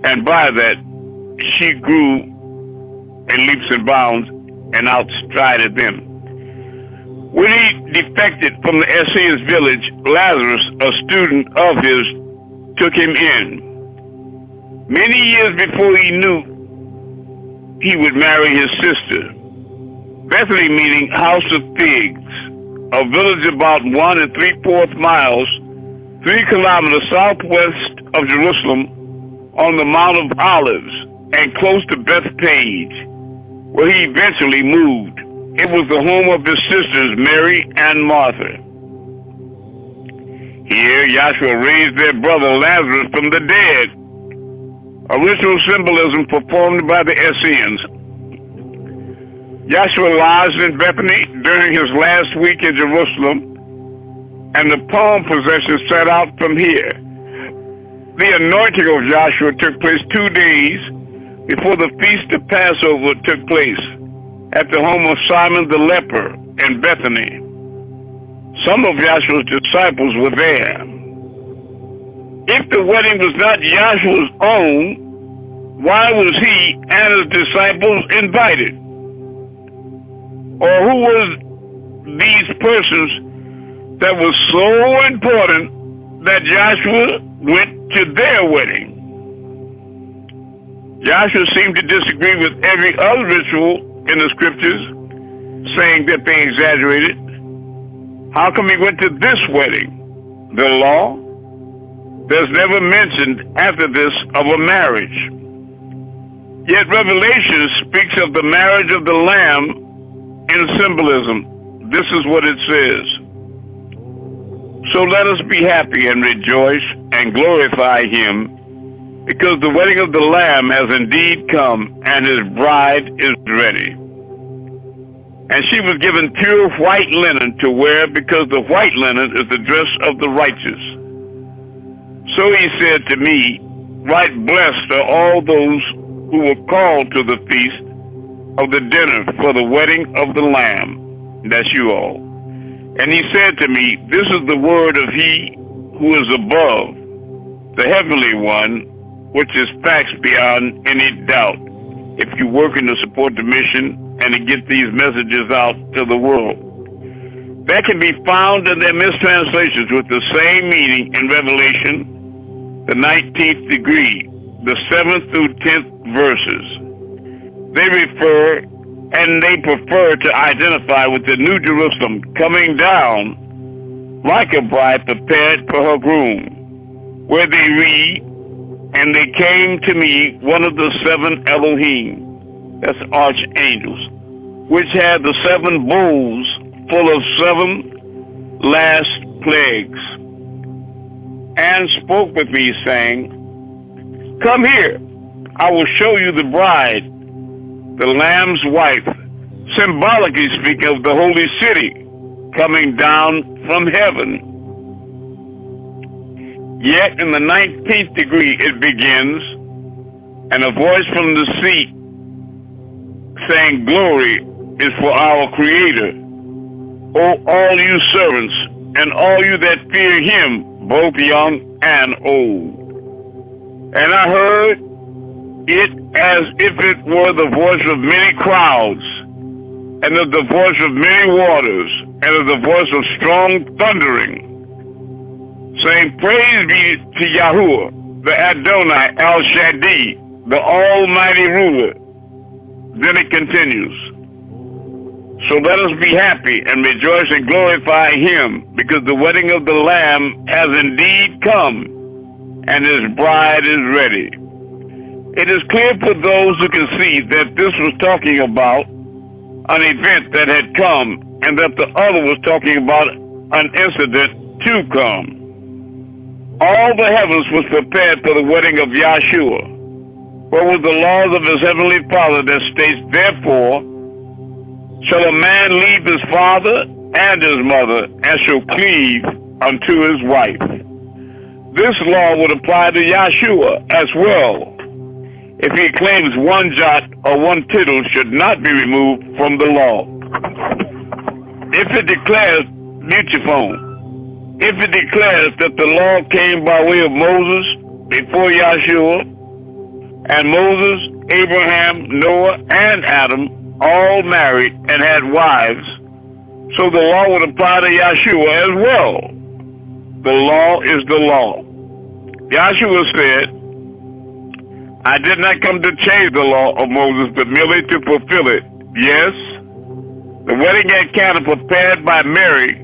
and by that, she grew in leaps and bounds and outstrided them. When he defected from the Essenes village, Lazarus, a student of his, took him in. Many years before he knew he would marry his sister. Bethany meaning house of figs, a village about 1 3/4 miles, 3 kilometers southwest of Jerusalem on the Mount of Olives and close to Bethpage, where he eventually moved. It was the home of his sisters Mary and Martha. Here, Yahshua raised their brother Lazarus from the dead, a ritual symbolism performed by the Essenes. Yahshua lodged in Bethany during his last week in Jerusalem, and the palm procession set out from here. The anointing of Joshua took place 2 days before the feast of Passover took place at the home of Simon the leper in Bethany. Some of Yahshua's disciples were there. If the wedding was not Yahshua's own, why was he and his disciples invited? Or who was these persons that was so important that Joshua went to their wedding? Joshua seemed to disagree with every other ritual in the scriptures, saying that they exaggerated. How come he went to this wedding? The law? There's never mentioned after this of a marriage. Yet Revelation speaks of the marriage of the Lamb in symbolism. This is what it says. So let us be happy and rejoice and glorify him, because the wedding of the Lamb has indeed come, and his bride is ready. And she was given pure white linen to wear, because the white linen is the dress of the righteous. So he said to me, right blessed are all those who were called to the feast of the dinner for the wedding of the Lamb. That's you all. And he said to me, this is the word of he who is above, the heavenly one, which is facts beyond any doubt, if you're working to support the mission and to get these messages out to the world. That can be found in their mistranslations with the same meaning in Revelation, the 19th degree, the 7th through 10th verses. They refer and they prefer to identify with the New Jerusalem coming down like a bride prepared for her groom, where they read, and they came to me one of the 7 Elohim, that's archangels, which had the 7 bowls full of 7 last plagues, and spoke with me, saying, come here, I will show you the bride, the Lamb's wife, symbolically speaking of the holy city coming down from heaven. Yet in the 19th degree it begins, and a voice from the seat saying, glory is for our Creator, O all you servants, and all you that fear him, both young and old. And I heard it as if it were the voice of many crowds, and of the voice of many waters, and of the voice of strong thundering, saying, praise be to Yahuwah, the Adonai El-Shaddai, the Almighty Ruler. Then it continues. So let us be happy and rejoice and glorify him, because the wedding of the Lamb has indeed come, and his bride is ready. It is clear for those who can see that this was talking about an event that had come, and that the other was talking about an incident to come. All the heavens was prepared for the wedding of Yahshua. What was the laws of his heavenly Father that states, therefore, shall a man leave his father and his mother, and shall cleave unto his wife. This law would apply to Yahshua as well, if he claims one jot or one tittle should not be removed from the law. If it declares, mute your phone, if it declares that the law came by way of Moses before Yahshua, and Moses, Abraham, Noah, and Adam all married and had wives, So the law would apply to Yeshua as well. The law is the law. Yeshua said, I did not come to change the law of Moses, but merely to fulfill it. Yes, the wedding at Cana prepared by Mary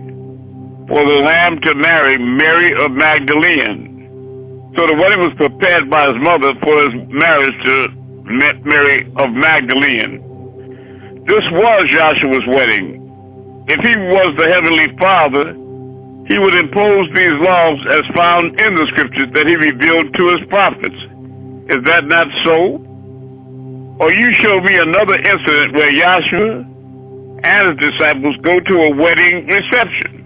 for the Lamb to marry Mary of Magdalene. So the wedding was prepared by his mother for his marriage to Mary of Magdalene. This was Joshua's wedding. If he was the Heavenly Father, he would impose these laws as found in the scriptures that he revealed to his prophets. Is that not so? Or you show me another incident where Joshua and his disciples go to a wedding reception.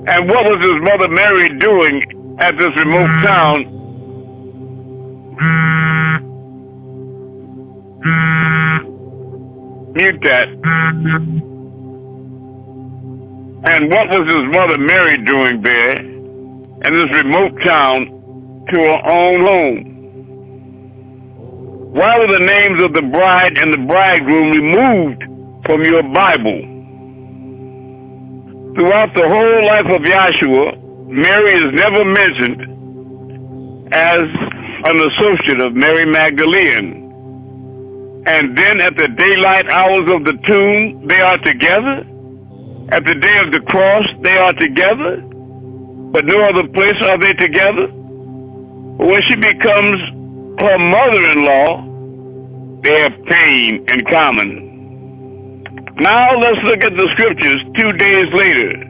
And what was his mother Mary doing at this remote town? Mute that. And what was his mother Mary doing there in this remote town to her own home? Why were the names of the bride and the bridegroom removed from your Bible? Throughout the whole life of Yahshua, Mary is never mentioned as an associate of Mary Magdalene. And then at the daylight hours of the tomb, they are together. At the day of the cross, they are together. But no other place are they together. But when she becomes her mother-in-law, they have pain in common. Now let's look at the scriptures 2 days later.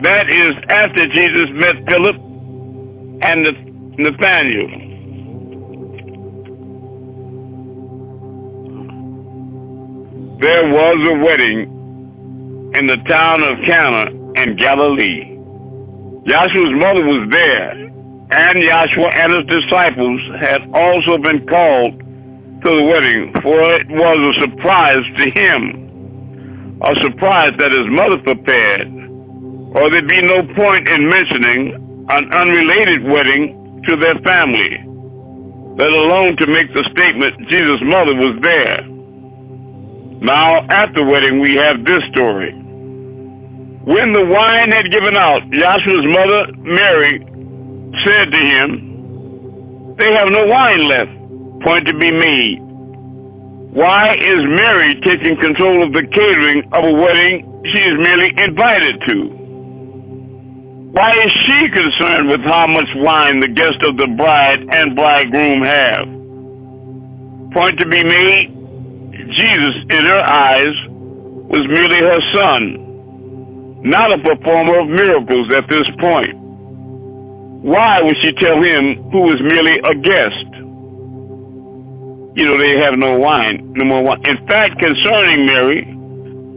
That is after Jesus met Philip and Nathanael. There was a wedding in the town of Cana in Galilee. Joshua's mother was there, and Joshua and his disciples had also been called to the wedding, for it was a surprise to him, a surprise that his mother prepared, or there'd be no point in mentioning an unrelated wedding to their family, let alone to make the statement Jesus' mother was there. Now, at the wedding, we have this story. When the wine had given out, Joshua's mother, Mary, said to him, "They have no wine left. Point to be made." Why is Mary taking control of the catering of a wedding she is merely invited to? Why is she concerned with how much wine the guests of the bride and bridegroom have? Point to be made, Jesus, in her eyes, was merely her son, not a performer of miracles at this point. Why would she tell him who was merely a guest? They have no wine, no more wine. In fact, concerning Mary,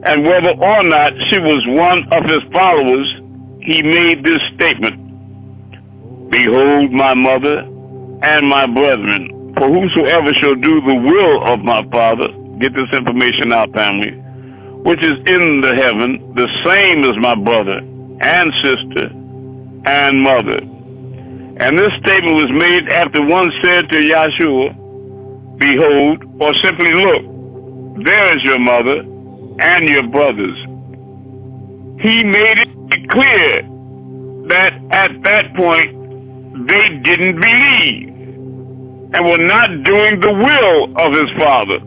and whether or not she was one of his followers, he made this statement: "Behold my mother and my brethren, for whosoever shall do the will of my Father," get this information out, family, "which is in the heaven, the same as my brother and sister and mother." And this statement was made after one said to Yahshua, "Behold," or simply look, "there is your mother and your brothers." He made it clear that at that point they didn't believe and were not doing the will of his Father.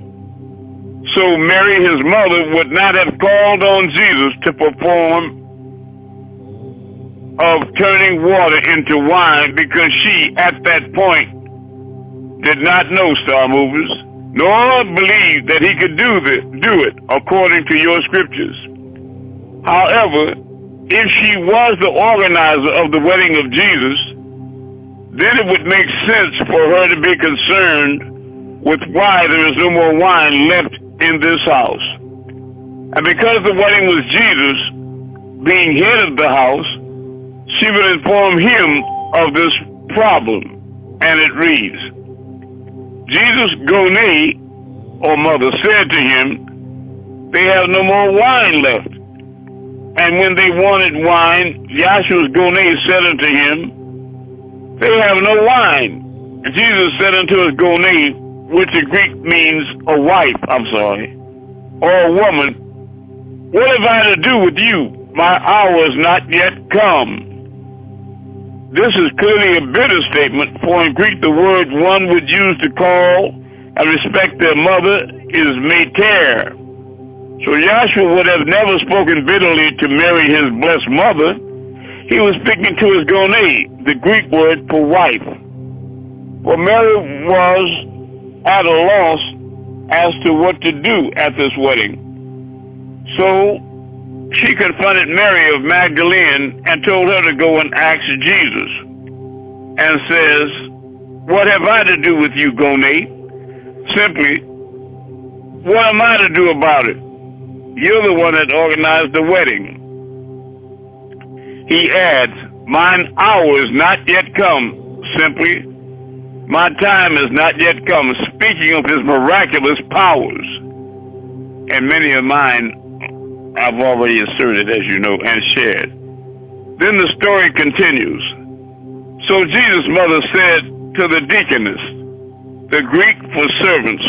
So Mary, his mother, would not have called on Jesus to perform of turning water into wine, because she, at that point, did not know, Star Movers, nor believed that he could do it according to your scriptures. However, if she was the organizer of the wedding of Jesus, then it would make sense for her to be concerned with why there is no more wine left in this house. And because the wedding was Jesus, being head of the house, she would inform him of this problem. And it reads, Jesus' Gonei, or mother, said to him, "They have no more wine left." And when they wanted wine, Yahshua's Gonei said unto him, "They have no wine." And Jesus said unto his Gonei, which in Greek means a wife, or a woman, What have I to do with you? My hour is not yet come. This is clearly a bitter statement, for in Greek the word one would use to call and respect their mother is mater. So Yahshua would have never spoken bitterly to Mary, his blessed mother. He was speaking to his gonē, the Greek word for wife. For Mary was at a loss as to what to do at this wedding. So she confronted Mary of Magdalene and told her to go and ask Jesus, and says, what have I to do with you, gonē? Simply, what am I to do about it? You're the one that organized the wedding. He adds, mine hour is not yet come. Simply, my time is not yet come, speaking of his miraculous powers. And many of mine I've already asserted, as you know, and shared. Then the story continues. So Jesus' mother said to the deaconess, the Greek for servants,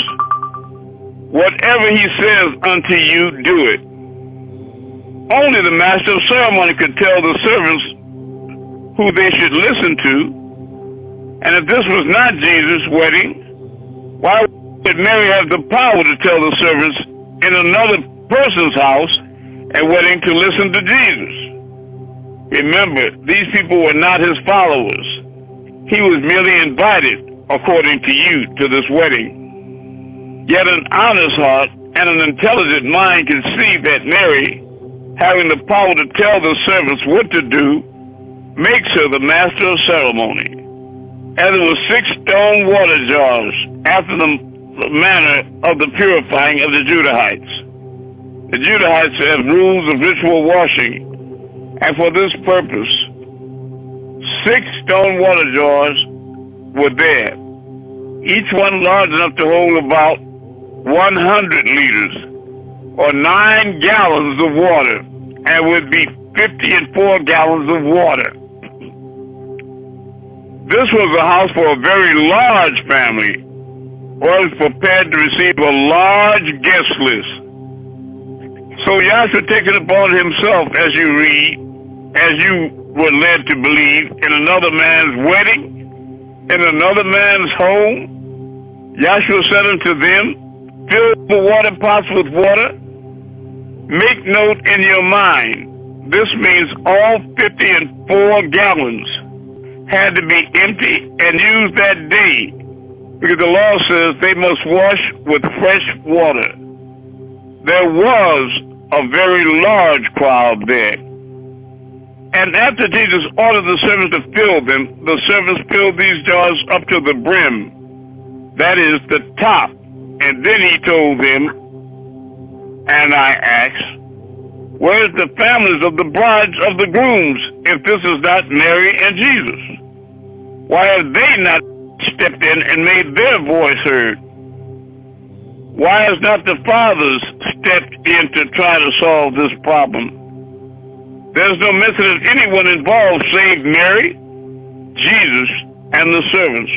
whatever he says unto you, do it. Only the master of ceremony could tell the servants who they should listen to. And if this was not Jesus' wedding, why would Mary have the power to tell the servants in another person's house and wedding to listen to Jesus? Remember, these people were not his followers. He was merely invited, according to you, to this wedding. Yet an honest heart and an intelligent mind can see that Mary, having the power to tell the servants what to do, makes her the master of ceremony. And there were 6 stone water jars, after the manner of the purifying of the Judahites. The Judahites have rules of ritual washing, and for this purpose, 6 stone water jars were there, each one large enough to hold about 100 liters, or 9 gallons of water, and would be 54 gallons of water. This was a house for a very large family, was prepared to receive a large guest list. So Yahshua took it upon himself, as you read, as you were led to believe, in another man's wedding, in another man's home. Yahshua said unto them, fill the water pots with water. Make note in your mind, this means all 54 gallons had to be empty and used that day, because the law says they must wash with fresh water. There was a very large crowd there. And after Jesus ordered the servants to fill them, the servants filled these jars up to the brim, that is, the top. And then he told them, and I asked, where's the families of the brides of the grooms, if this is not Mary and Jesus? Why have they not stepped in and made their voice heard? Why has not the fathers stepped in to try to solve this problem? There's no mention of anyone involved save Mary, Jesus, and the servants.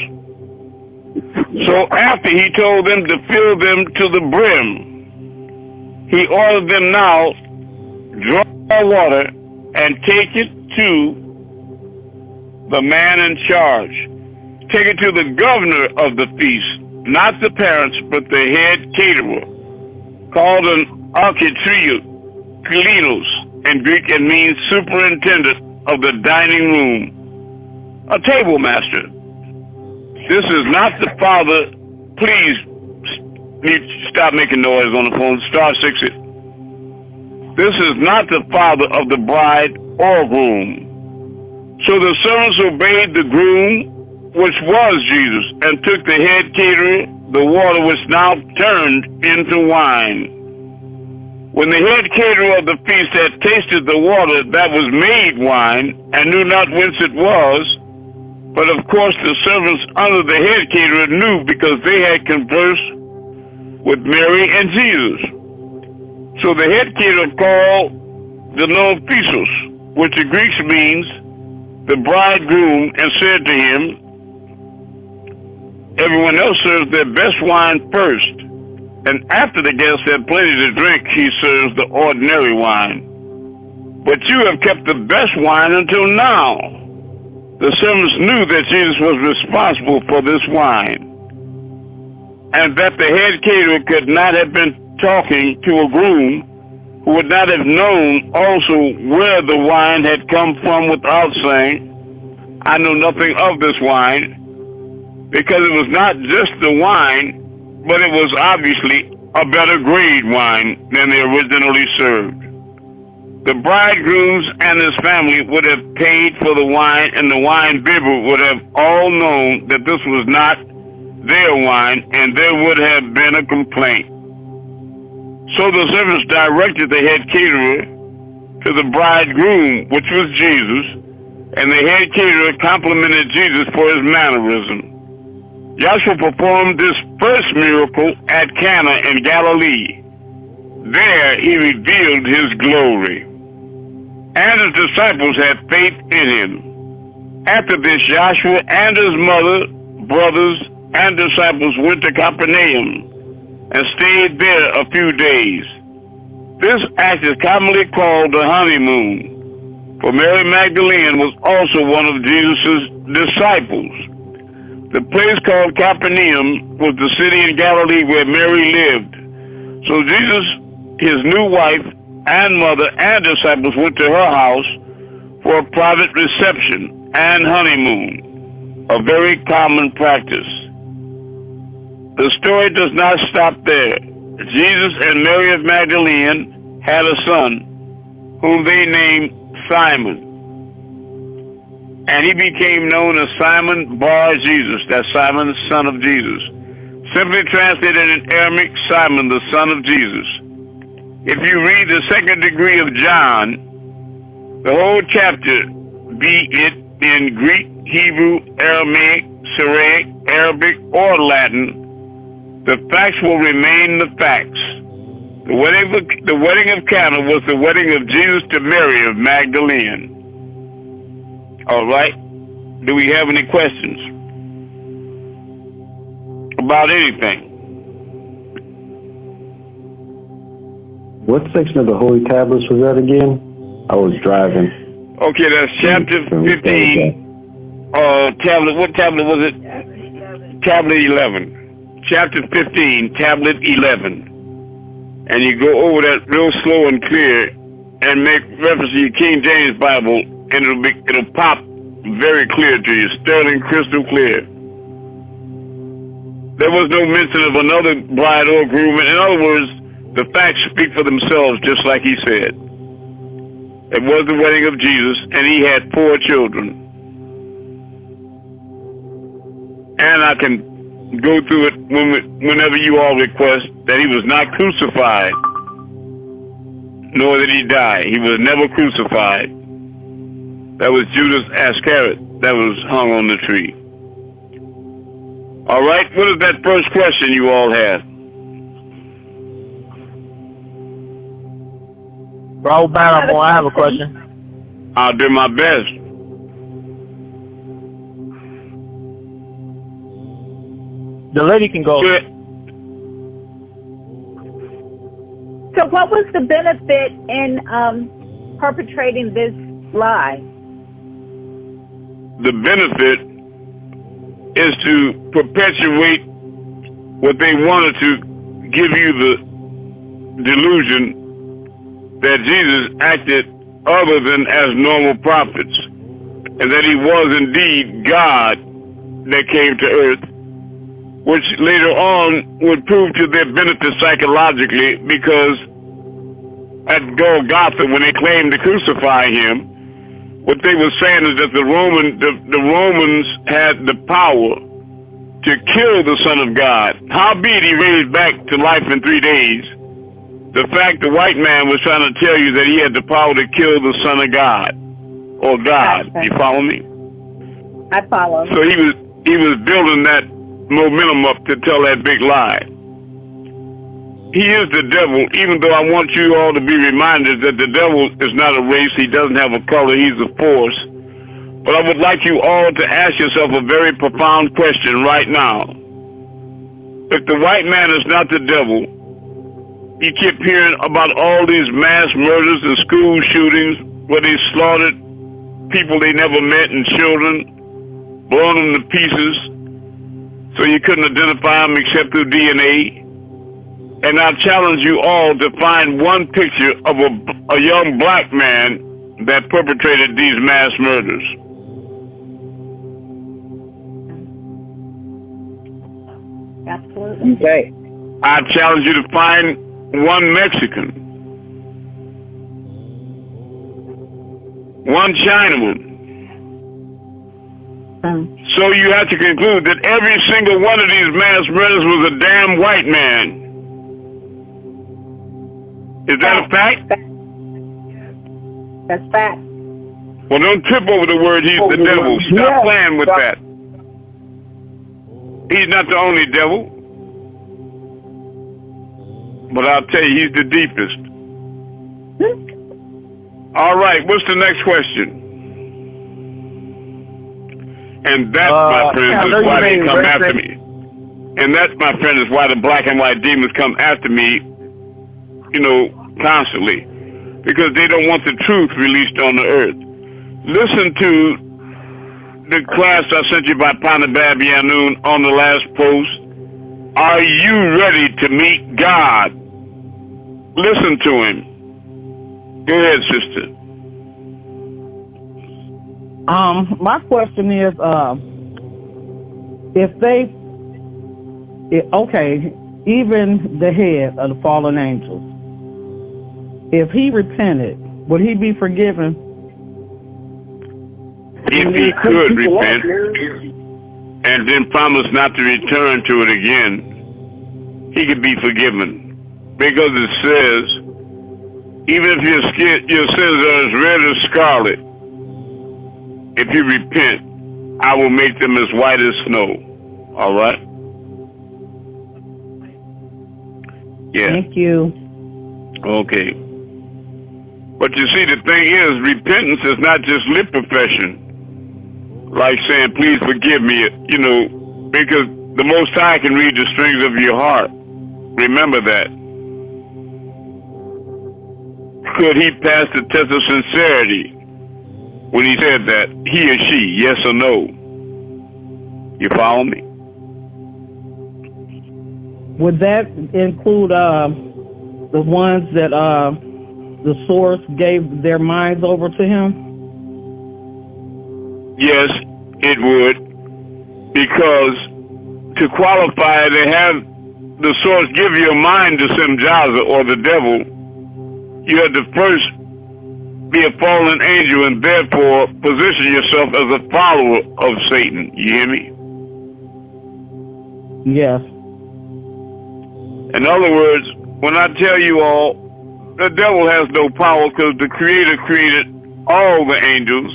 So after he told them to fill them to the brim, he ordered them now, draw water and take it to the man in charge. Take it to the governor of the feast, not the parents, but the head caterer, called an architrios in Greek. It means superintendent of the dining room, a table master. This is not the father. Please stop making noise on the phone. Star 6 it. This is not the father of the bride or groom. So the servants obeyed the groom, which was Jesus, and took the head caterer the water which now turned into wine. When the head caterer of the feast had tasted the water that was made wine, and knew not whence it was, but of course the servants under the head caterer knew, because they had conversed with Mary and Jesus. So the head caterer called the Nophisos, which the Greeks means the bridegroom, and said to him, everyone else serves their best wine first, And after the guests had plenty to drink, he serves the ordinary wine. But you have kept the best wine until now. The servants knew that Jesus was responsible for this wine, and that the head caterer could not have been talking to a groom who would not have known also where the wine had come from without saying, I know nothing of this wine, because it was not just the wine, but it was obviously a better grade wine than they originally served. The bridegrooms and his family would have paid for the wine, and the wine bibber would have all known that this was not their wine, and there would have been a complaint. So the servants directed the head caterer to the bridegroom, which was Jesus, and the head caterer complimented Jesus for his mannerism. Joshua performed this first miracle at Cana in Galilee. There he revealed his glory, and his disciples had faith in him. After this, Joshua and his mother, brothers, and disciples went to Capernaum and stayed there a few days. This act is commonly called the honeymoon, for Mary Magdalene was also one of Jesus' disciples. The place called Capernaum was the city in Galilee where Mary lived. So Jesus, his new wife, and mother and disciples went to her house for a private reception and honeymoon, a very common practice. The story does not stop there. Jesus and Mary of Magdalene had a son whom they named Simon, and he became known as Simon Bar Jesus. That's Simon, the son of Jesus. Simply translated in Aramaic, Simon, the son of Jesus. If you read the second degree of John, the whole chapter, be it in Greek, Hebrew, Aramaic, Syriac, Arabic, or Latin, the facts will remain the facts. The wedding of Cana was the wedding of Jesus to Mary of Magdalene. All right. Do we have any questions about anything? What section of the Holy Tablets was that again? I was driving. Okay, that's chapter 15. Tablet. What tablet was it? Tablet 11. Chapter 15, tablet 11. And you go over that real slow and clear and make reference to your King James Bible, and it'll pop very clear to you, sterling crystal clear. There was no mention of another bride or groom. In other words, the facts speak for themselves, just like he said. It was the wedding of Jesus, and he had 4 children. And I can go through it whenever you all request, that he was not crucified, nor did he die. He was never crucified. That was Judas Iscariot that was hung on the tree. All right, what is that first question you all have? Bro, I have a question. I'll do my best. The lady can go. So what was the benefit in perpetrating this lie? The benefit is to perpetuate what they wanted to give you the delusion that Jesus acted other than as normal prophets, and that he was indeed God that came to earth, which later on would prove to their benefit psychologically, because at Golgotha, when they claimed to crucify him, what they were saying is that the Romans had the power to kill the Son of God. Howbeit he raised back to life in 3 days. The fact the white man was trying to tell you that he had the power to kill the Son of God, or God. Gotcha. You follow me? I follow. So he was building that momentum up to tell that big lie. He is the devil, even though I want you all to be reminded that the devil is not a race. He doesn't have a color. He's a force. But I would like you all to ask yourself a very profound question right now. If the white man is not the devil, you keep hearing about all these mass murders and school shootings where they slaughtered people they never met and children, blown them to pieces so you couldn't identify them except through DNA. And I challenge you all to find one picture of a young black man that perpetrated these mass murders. Absolutely. Okay. I challenge you to find one Mexican, one Chinaman. So you have to conclude that every single one of these mass murders was a damn white man. Is that a fact? That's fact. Well, don't trip over the word he's the devil. Stop playing with that. He's not the only devil. But I'll tell you, he's the deepest. All right, what's the next question? And that, my friends, is why they come after me. And that, my friend, is why the black and white demons come after me, you know, constantly. Because they don't want the truth released on the earth. Listen to the class I sent you by Panababi Amun on the last post. Are you ready to meet God? Listen to him. Go ahead, sister. My question is, even the head of the fallen angels, if he repented, would he be forgiven? If he could repent and then promise not to return to it again, he could be forgiven. Because it says, even if your sins are as red as scarlet, if you repent, I will make them as white as snow. All right? Yeah. Thank you. Okay. But you see, the thing is, repentance is not just lip profession. Like saying, please forgive me, you know, because the Most High can read the strings of your heart. Remember that. Could he pass the test of sincerity when he said that, he or she, yes or no? You follow me? Would that include the ones that the source gave their minds over to him? Yes, it would. Because to qualify, they have the source give your mind to Simjaza or the devil. You have to first be a fallen angel and therefore position yourself as a follower of Satan. You hear me? Yes. In other words, when I tell you all, the devil has no power because the Creator created all the angels.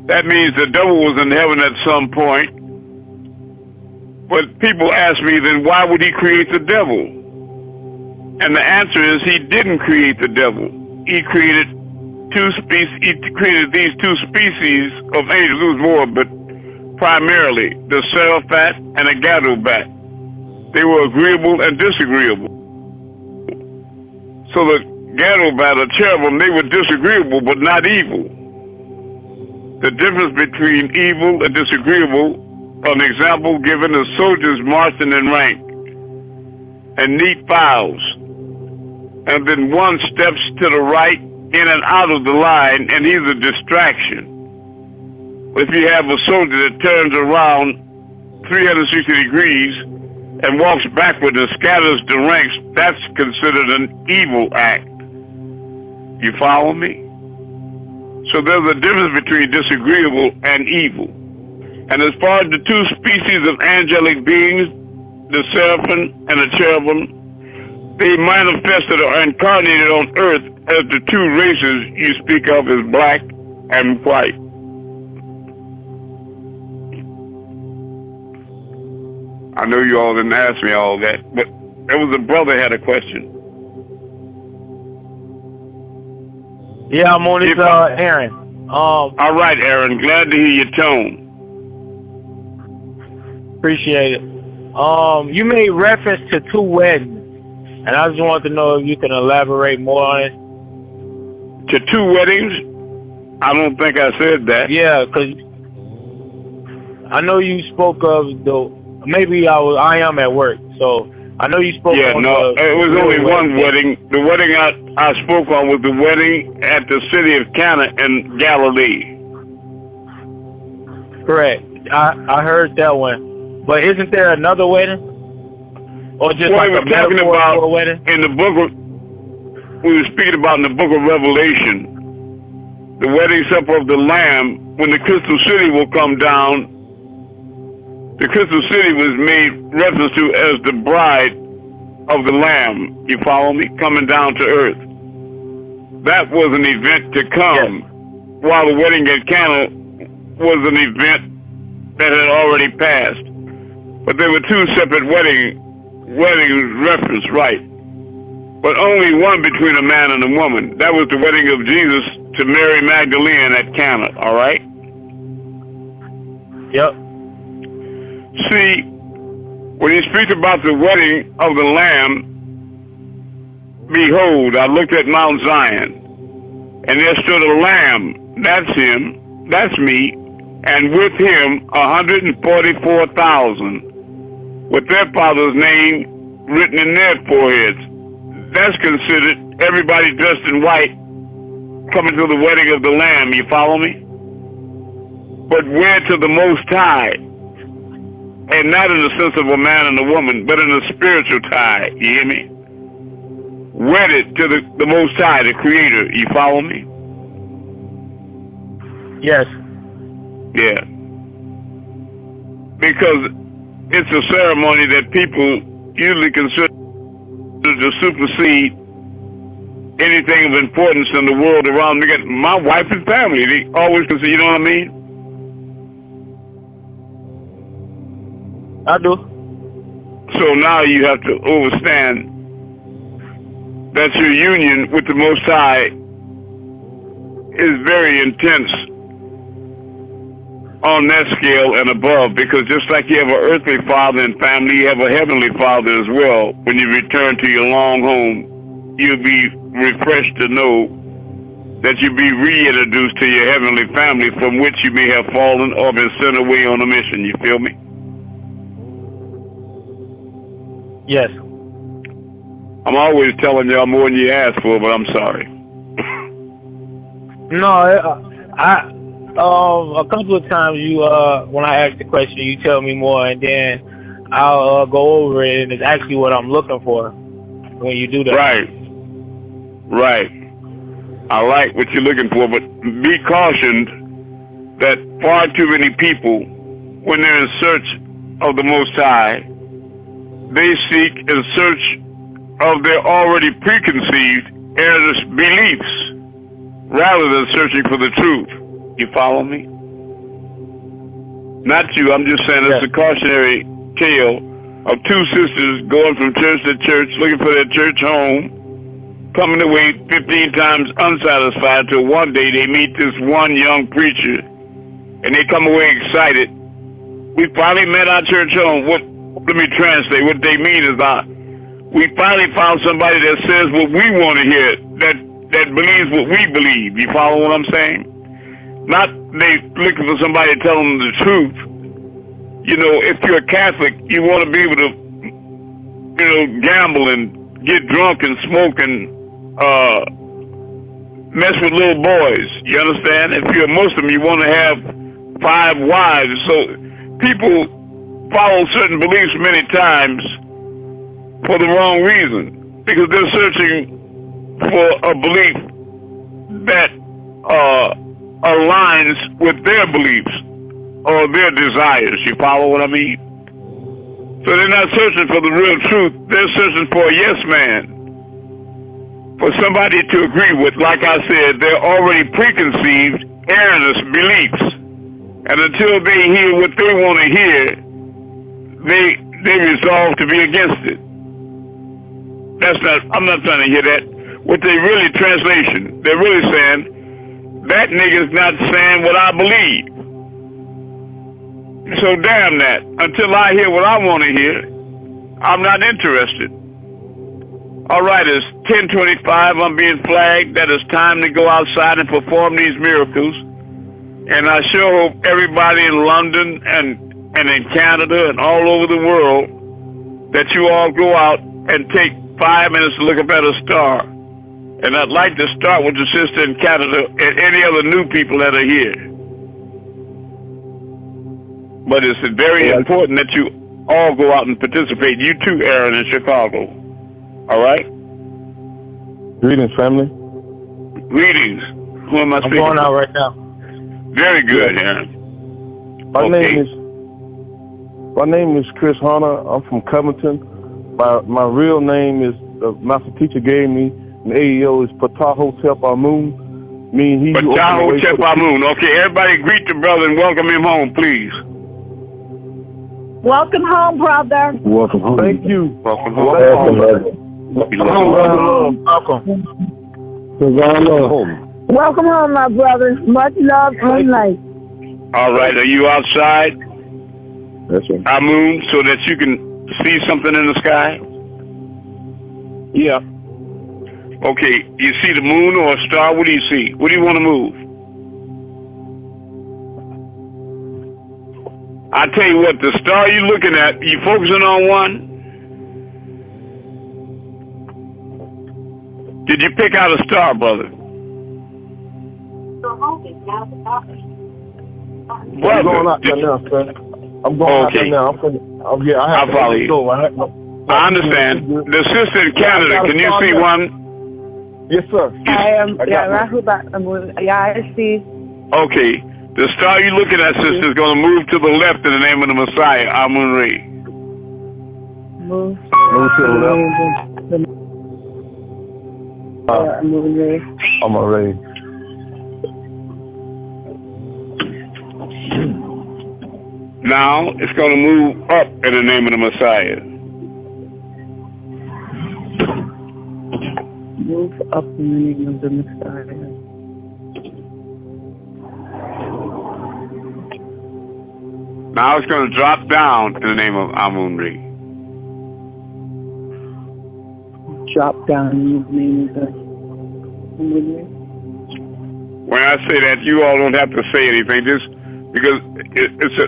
That means the devil was in heaven at some point. But people ask me, then why would he create the devil? And the answer is he didn't create the devil. He created these two species of angels. There was more, but primarily the Seraphat and the Gadobat. They were agreeable and disagreeable. So the Gadobat or cherubim, they were disagreeable but not evil. The difference between evil and disagreeable, an example given is soldiers marching in rank and neat files. And then one steps to the right in and out of the line, and he's a distraction. If you have a soldier that turns around 360 degrees and walks backward and scatters the ranks, that's considered an evil act. You follow me? So there's a difference between disagreeable and evil. And as far as the two species of angelic beings, the seraphim and the cherubim, they manifested or incarnated on earth as the two races you speak of as black and white. I know you all didn't ask me all that, but there was a brother had a question. Yeah, I'm on it, Aaron. All right, Aaron. Glad to hear your tone. Appreciate it. You made reference to two weddings. And I just wanted to know if you can elaborate more on it. To 2 weddings? I don't think I said that. Yeah, because I know you spoke of maybe I am at work, so I know you spoke on it was only one wedding. The wedding I spoke on was the wedding at the city of Cana in Galilee. Correct. I heard that one. But isn't there another wedding? Or just like a metaphor for a wedding? In the book of, we were speaking about in the book of Revelation, the wedding supper of the Lamb, when the crystal city will come down. The crystal city was made reference to as the bride of the Lamb. You follow me? Coming down to earth. That was an event to come, while the wedding at Cana was an event that had already passed. But there were 2 separate weddings referenced, right? But only one between a man and a woman. That was the wedding of Jesus to Mary Magdalene at Cana, all right? Yep. See, when he speaks about the wedding of the Lamb, behold, I looked at Mount Zion, and there stood a lamb. That's him. That's me. And with him 144,000 with their father's name written in their foreheads. That's considered everybody dressed in white coming to the wedding of the Lamb. You follow me? But wed to the Most High. And not in the sense of a man and a woman, but in a spiritual tie. You hear me? Wedded to the Most High, the Creator. You follow me? Yes. Yeah. Because it's a ceremony that people usually consider to supersede anything of importance in the world around me. My wife and family, they always consider, you know what I mean? I do. So now you have to understand that your union with the Most High is very intense on that scale and above, because just like you have an earthly father and family, you have a heavenly father as well. When you return to your long home, you'll be refreshed to know that you'll be reintroduced to your heavenly family from which you may have fallen or been sent away on a mission. You feel me? Yes. I'm always telling y'all more than you ask for, but I'm sorry. No, a couple of times you, when I ask the question, you tell me more, and then I'll go over it, and it's actually what I'm looking for when you do that. Right. Right. I like what you're looking for, but be cautioned that far too many people, when they're in search of the Most High, they seek in search of their already preconceived erroneous beliefs rather than searching for the truth. You follow me? Not you, I'm just saying it's a cautionary tale of 2 sisters going from church to church, looking for their church home, coming away 15 times unsatisfied till one day they meet this one young preacher and they come away excited. We finally met our church home. Let me translate. What they mean is we finally found somebody that says what we want to hear, that believes what we believe. You follow what I'm saying? Not they looking for somebody to tell them the truth. You know, if you're a Catholic, you want to be able to, you know, gamble and get drunk and smoke and mess with little boys. You understand? If you're a Muslim, you want to have 5 wives. So people follow certain beliefs many times for the wrong reason, because they're searching for a belief that aligns with their beliefs or their desires. You follow what I mean? So they're not searching for the real truth. They're searching for a yes man, for somebody to agree with. Like I said, they're already preconceived erroneous beliefs, and until they hear what they want to hear, they resolve to be against it. I'm not trying to hear that. What they really, translation, they're really saying, that nigga's not saying what I believe. So damn that. Until I hear what I want to hear, I'm not interested. All right, it's 10:25. I'm being flagged that it's time to go outside and perform these miracles. And I sure hope everybody in London and in Canada and all over the world that you all go out and take 5 minutes to look up at a star. And I'd like to start with the sister in Canada and any other new people that are here. But it's very important that you all go out and participate. You too, Aaron, in Chicago. All right? Greetings, family. Greetings. Who am I speaking to? I'm going out right now. Very good, Aaron. My name is Chris Hunter. I'm from Covington. My real name is, the master teacher gave me, and AEO is Patahotep Amun. Patahotep Amun. Okay, everybody greet the brother and welcome him home, please. Welcome home, brother. Welcome home. Thank you. Welcome home. Welcome home, my brother. Much love and light. All right, are you outside, That's right. Amun, so that you can see something in the sky? Yeah. Okay, you see the moon or a star? What do you see? What do you want to move? I tell you what, the star you're looking at, you focusing on one? Did you pick out a star, brother? I'm going out there now, sir. I'm going out there now. I'll follow you. I understand. The sister in Canada, can you see one? Yes, sir. I am. Yeah, I see. Okay. The star you're looking at, sister, is going to move to the left in the name of the Messiah, Amun-Rayay. Move to the left. Amun-Rayay. Now it's going to move up in the name of the Messiah. Move up in the name of the Messiah. Now it's going to drop down in the name of Amun-Rayay. Drop down in the name of the Amun-Rayay. When I say that, you all don't have to say anything, just because it's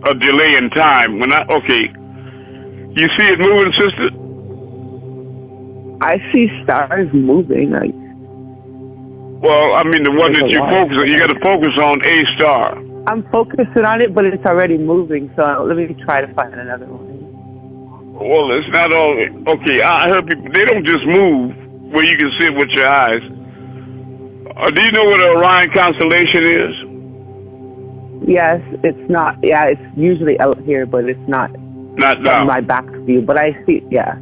a delay in time. Okay, you see it moving, sister? I see stars moving. Well, I mean the one that you focus on. You got to focus on a star. I'm focusing on it, but it's already moving. So let me try to find another one. Well, it's not all. Okay, I heard people. They don't just move where you can see it with your eyes. Do you know what an Orion constellation is? Yes, it's not. Yeah, it's usually out here, but it's not. Not now. On my back view, but I see. Yeah.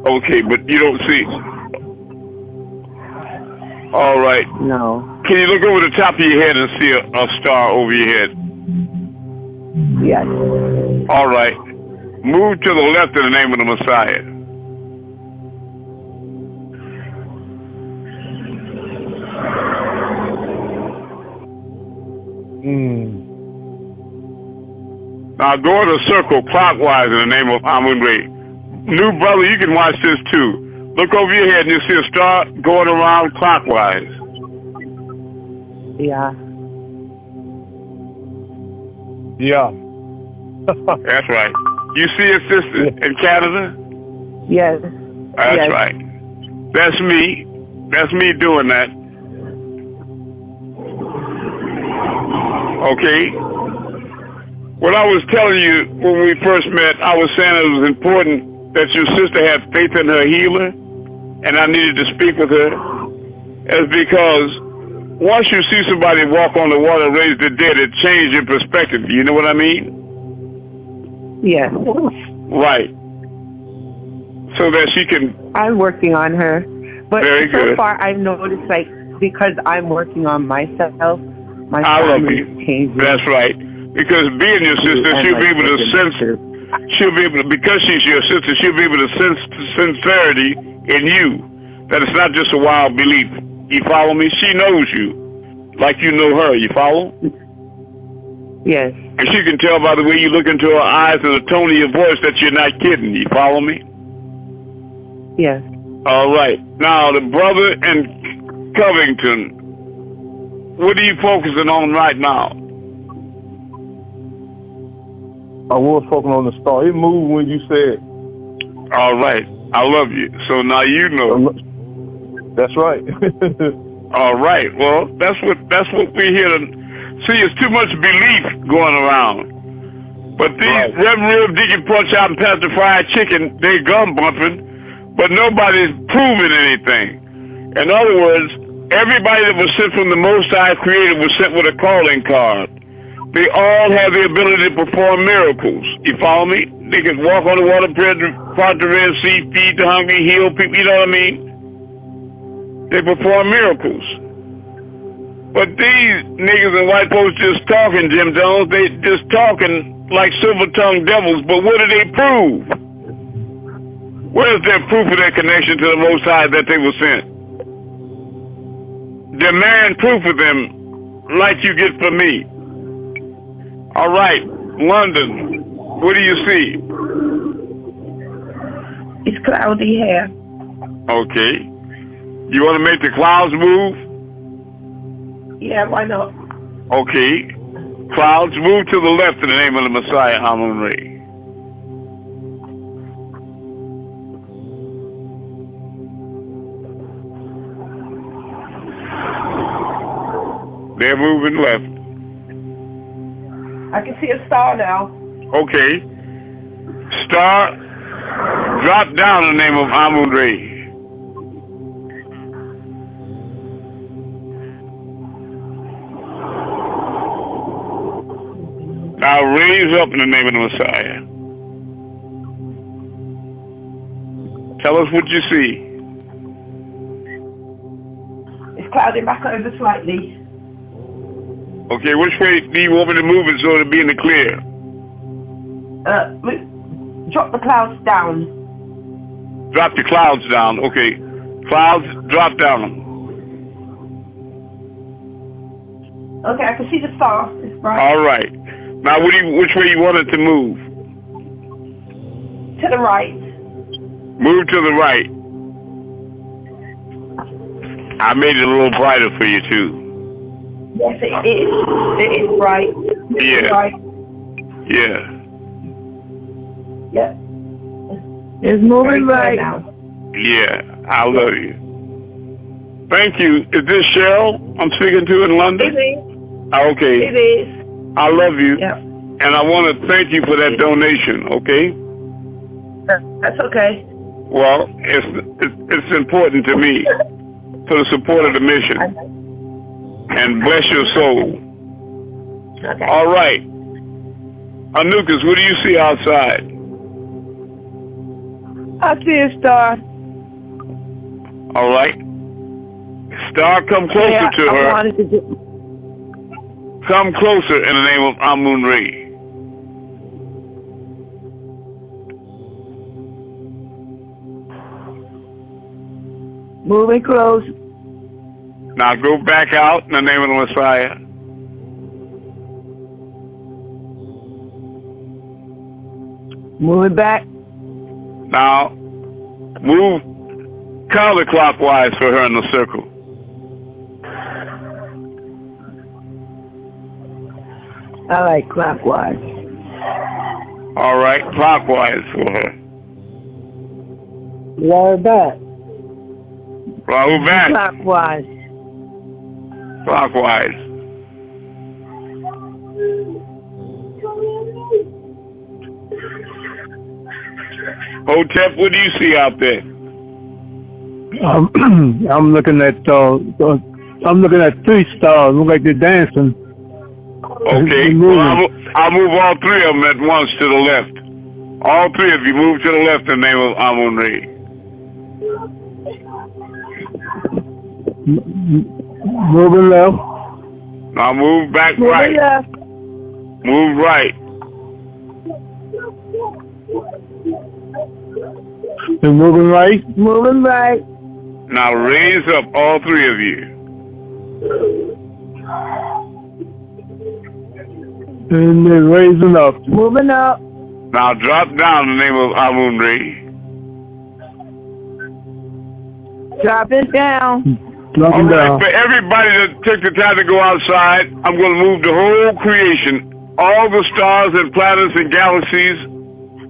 Okay, but you don't see. All right. No. Can you look over the top of your head and see a star over your head? Yes. All right. Move to the left in the name of the Messiah. Now go in a circle clockwise in the name of Amun-Rayay. New brother, you can watch this too. Look over your head and you see a star going around clockwise. Yeah. Yeah. That's right. You see it, sister, in Canada? Yes. That's right. That's me. That's me doing that. Okay? What I was telling you when we first met, I was saying it was important that your sister had faith in her healer, and I needed to speak with her. It's because once you see somebody walk on the water and raise the dead, it changes your perspective. You know what I mean? Yes. Right. So that she can... I'm working on her. But Very so good. far, I've noticed, because I'm working on myself, my I love family you. is changing. That's right. Because being your sister, she'll be able to sense... She'll be able to... Because she's your sister, she'll be able to sense sincerity in you. That it's not just a wild belief. You follow me? She knows you. Like you know her. You follow? Yes. And she can tell by the way you look into her eyes and the tone of your voice that you're not kidding. You follow me? Yes. All right. Now, the brother in Covington, what are you focusing on right now? I was focusing on the star. It moved when you said. All right. I love you. So now you know. That's right. All right. Well, that's what we're here to see. It's too much belief going around. But these Reverend Real Deacon Punch Out and Pastor Fried Chicken, they gum bumping, but nobody's proving anything. In other words, everybody that was sent from the Most High Creator was sent with a calling card. They all have the ability to perform miracles. You follow me? They can walk on the water, part the Red Sea, feed the hungry, heal people. You know what I mean? They perform miracles. But these niggas and white folks just talking, Jim Jones. They just talking like silver-tongued devils. But what do they prove? Where's their proof of their connection to the Most High that they were sent? Demand proof of them like you get from me. All right, London, what do you see? It's cloudy here. Okay. You want to make the clouds move? Yeah, why not? Okay. Clouds, move to the left in the name of the Messiah, Amun-Rayay. They're moving left. I can see a star now. Okay. Star, drop down in the name of Amun-Rayay. Now raise up in the name of the Messiah. Tell us what you see. It's clouding back over slightly. Okay, which way do you want me to move it so it'll be in the clear? Drop the clouds down. Drop the clouds down. Okay. Clouds, drop down. Okay, I can see the star. It's bright. All right. Now, which way you want it to move? To the right. Move to the right. I made it a little brighter for you, too. Yes, it is. It is bright. Yeah. Bright. Yeah. Yeah. It's moving right. Now. Yeah. I love you. Thank you. Is this Cheryl I'm speaking to in London? It is. Okay. It is. I love you. Yeah. And I want to thank you for that donation, okay? That's okay. Well, it's important to me for the support of the mission. And bless your soul. Okay. All right. Anukas, what do you see outside? I see a star. All right. Star, come closer to her. Come closer in the name of Amun-Rayay. Moving close. Now go back out in the name of the Messiah. Moving back. Now move counterclockwise for her in the circle. I like clockwise. All right, clockwise for her. Lower back. Roll back. Clockwise. Clockwise. Hotep, what do you see out there? I'm looking at 3 stars. Look like they're dancing. Okay, well, I'll move all 3 of them at once to the left. All 3 of you move to the left in the name of Amun-Rayay. Moving left. Now move back right. Left. Move right. And moving right. Moving right. Now raise up all 3 of you. And they're raising up. Moving up. Now drop down in the name of Amun-Rayay. Drop it down. Drop All it right, down. for everybody that took the time to go outside, I'm going to move the whole creation, all the stars and planets and galaxies,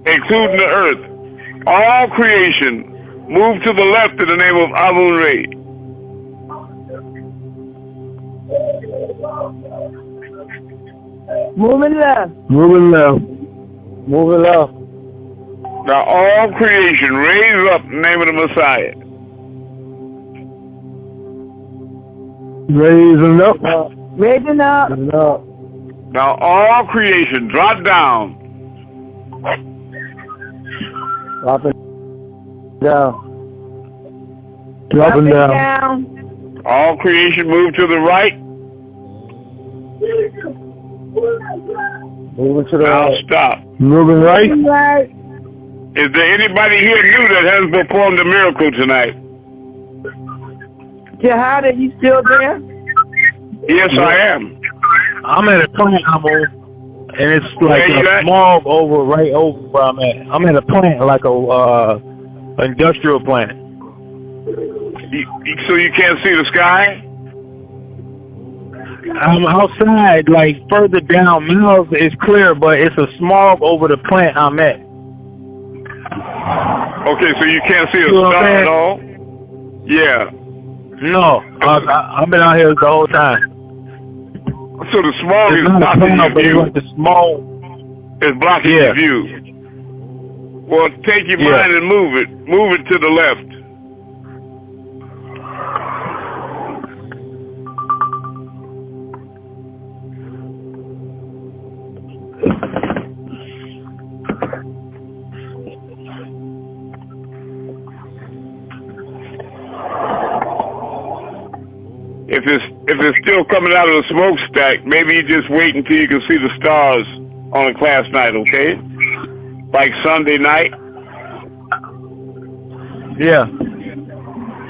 including the Earth. All creation, move to the left in the name of Amun-Rayay. Moving left. Moving left. Moving left. Now all creation, raise up in the name of the Messiah. Raising up. Raising up. Raising up. Now all creation, drop down. Dropping down. Dropping down. down. All creation, move to the right. Moving to the Now right. stop. Moving right. Right. Is there anybody here new that has performed a miracle tonight? Jihad, you still there? Yes, I am. I'm at a plant I'm on, and it's like Where you a at? smog right over where I'm at. I'm at a plant like a industrial plant. So you can't see the sky? I'm outside, like further down. Miles is clear, but it's a smog over the plant I'm at. Okay, so you can't see a You know what star I'm at all? Yeah. No, I've been out here the whole time. So the smog It's is not a blocking your cloud, but it's view. like the smog. It's blocking your view. Well, take your mind and move it. Move it to the left. If it's still coming out of the smokestack, maybe you just wait until you can see the stars on a class night, okay? Like Sunday night. Yeah.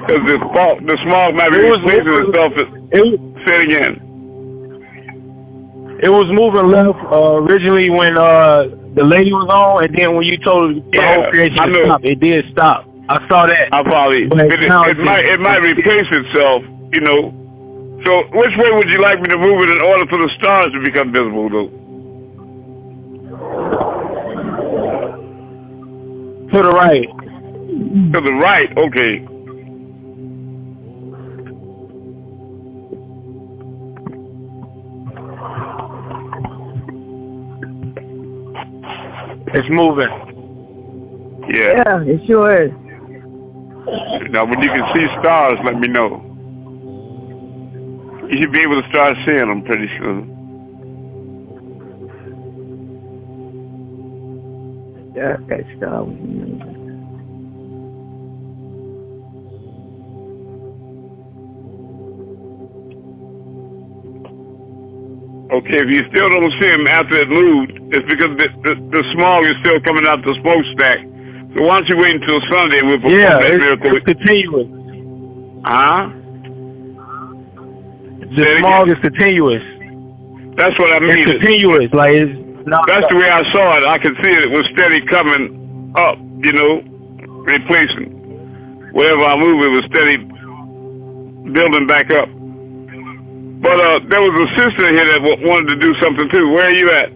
Because the smog might be replacing itself. Say it again. It was moving left originally when the lady was on, and then when you told the whole creation to stop, it did stop. I saw that. I probably. It might replace itself, you know. So which way would you like me to move it in order for the stars to become visible, though? To the right. To the right, okay. It's moving. Yeah. Yeah, it sure is. Now, when you can see stars, let me know. You should be able to start seeing them pretty soon. Yeah, that star was Okay, if you still don't see them after it moved, it's because the smog is still coming out the smokestack. So why don't you wait until Sunday and we'll perform that miracle. It's continuous. Huh? The smog is continuous. That's what I mean. It's continuous. Like it's not. That's the way I saw it. I could see it. It was steady coming up, you know, replacing. Wherever I move, it was steady building back up. But there was a sister here that wanted to do something too. Where are you at?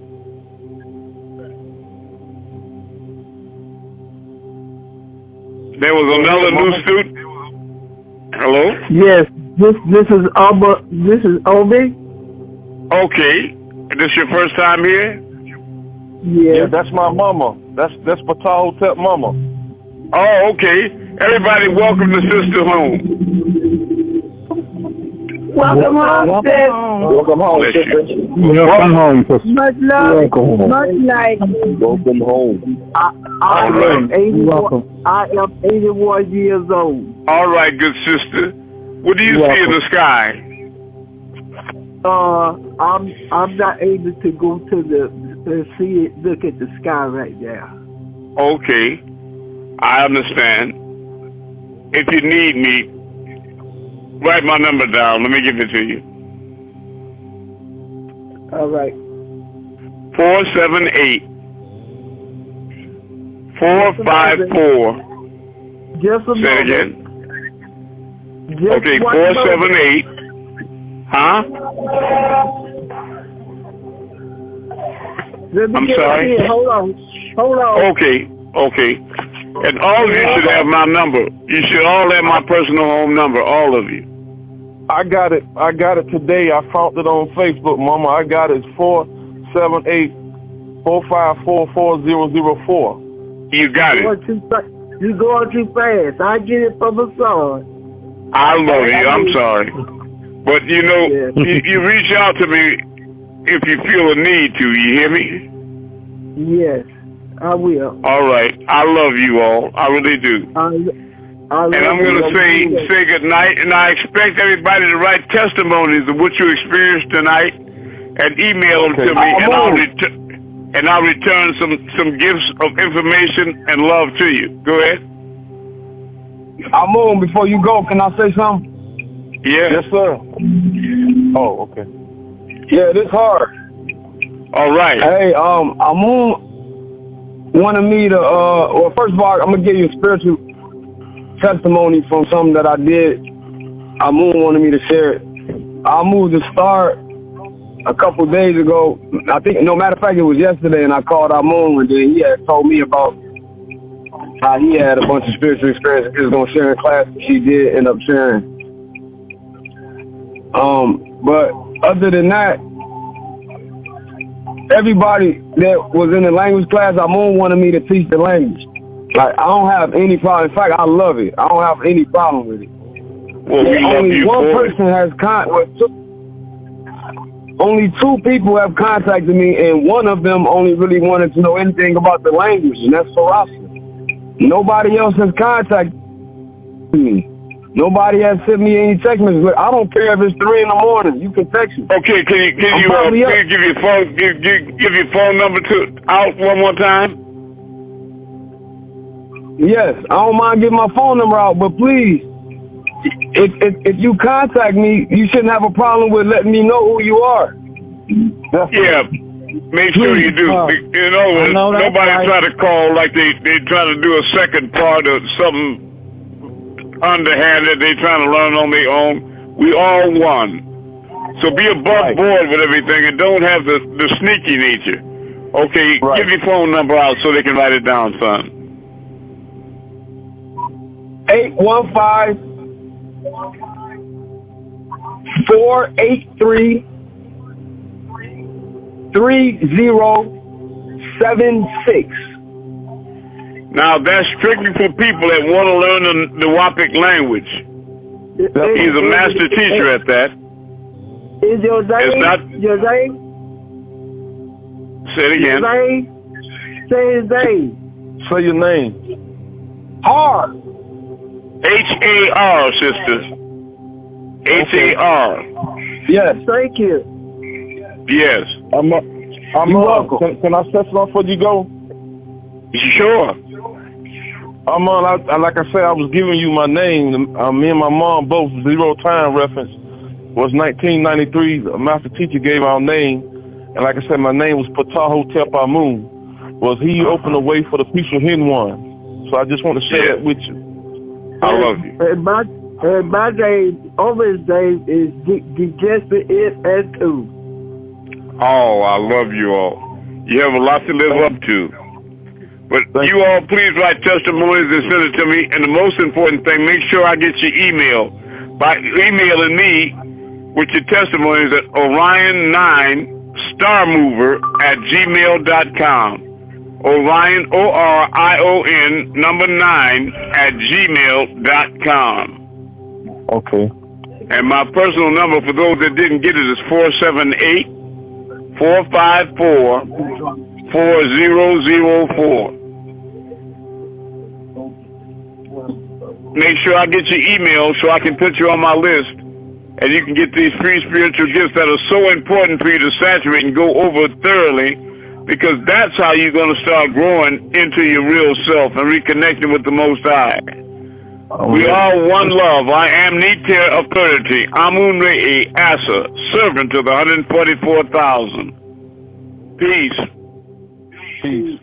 There was another new student. Hello? Yes, this is Obi. Okay. This your first time here? Yeah, that's my mama. That's Passcode mama. Oh, okay. Everybody, welcome the sister home. Welcome home, sis. Welcome home, sister. Welcome home, sister. Much love. Welcome home. Much like. Welcome home. I am 81 years old. All right, good sister. What do you see in the sky? I'm not able to go to look at the sky right now. Okay, I understand. If you need me, write my number down. Let me give it to you. All right. 478-454. Just a Say it moment. again. Okay, 478. Huh? I'm sorry. Hold on. Okay. And all of you should have my number. You should all have my personal home number, all of you. I got it today. I found it on Facebook, Mama. I got it. It's 478-454-4004. You got it. You going too fast. I get it from the son. I love you. I'm sorry. But, you reach out to me if you feel a need to. You hear me? Yes, I will. All right. I love you all. I really do. And I'm going to say good night, and I expect everybody to write testimonies of what you experienced tonight and email them to me, and I'll return some gifts of information and love to you. Go ahead. Amun, before you go, can I say something? Yeah. Yes, sir. Oh, okay. Yeah, this hard. All right. Hey, Amun wanted me to, well, first of all, I'm going to give you a spiritual testimony from something that I did. Amun wanted me to share it. I moved to start a couple days ago. I think, no matter of fact, it was yesterday, and I called Amun, and then he had told me about how he had a bunch of spiritual experiences he was going to share in class. She did end up sharing. But other than that, everybody that was in the language class, Amun wanted me to teach the language. Like, I don't have any problem. In fact, I love it. I don't have any problem with it. Well, only one person has only two people have contacted me, and one of them only really wanted to know anything about the language, and that's Sarasa. Nobody else has contacted me. Nobody has sent me any text messages. I don't care if it's 3 in the morning. You can text me. Okay, can you give your phone number out one more time? Yes, I don't mind giving my phone number out, but please, if you contact me, you shouldn't have a problem with letting me know who you are. Yeah, make sure you do. Nobody try to call like they try to do a second part of something underhanded. They trying to learn on their own. We all one. So be above board with everything and don't have the sneaky nature. Okay, give your phone number out so they can write it down, son. 815-483-3076. Now, that's strictly for people that want to learn the Wapik language. He's a master teacher at that. Is your name? It's not. Your name? Say it again. Say his name. Say your name. Hard. H-A-R, sisters. H-A-R. Yes. Thank you. Yes. I'm welcome. Can I say something before you go? Sure. Like I said, I was giving you my name. Me and my mom both, 0 time reference, was 1993. The master teacher gave our name. And like I said, my name was Pataho Tep Amun. Was he opened the way for the peaceful hidden one. So I just want to share that with you. I love you. And my name, Omen's name is Digested It and Two. Oh, I love you all. You have a lot to live up to. But you all please write testimonies and send it to me. And the most important thing, make sure I get your email. By emailing me with your testimonies at Orion9StarMover@gmail.com. Orion, ORION, 9 @gmail.com. Okay. And my personal number for those that didn't get it is 478-454-4004. Make sure I get your email so I can put you on my list, and you can get these free spiritual gifts that are so important for you to saturate and go over thoroughly, because that's how you're going to start growing into your real self and reconnecting with the Most High. We are one love. I am Niter of Purity, Amun-Rayay, Asa, servant of the 144,000. Peace. Peace.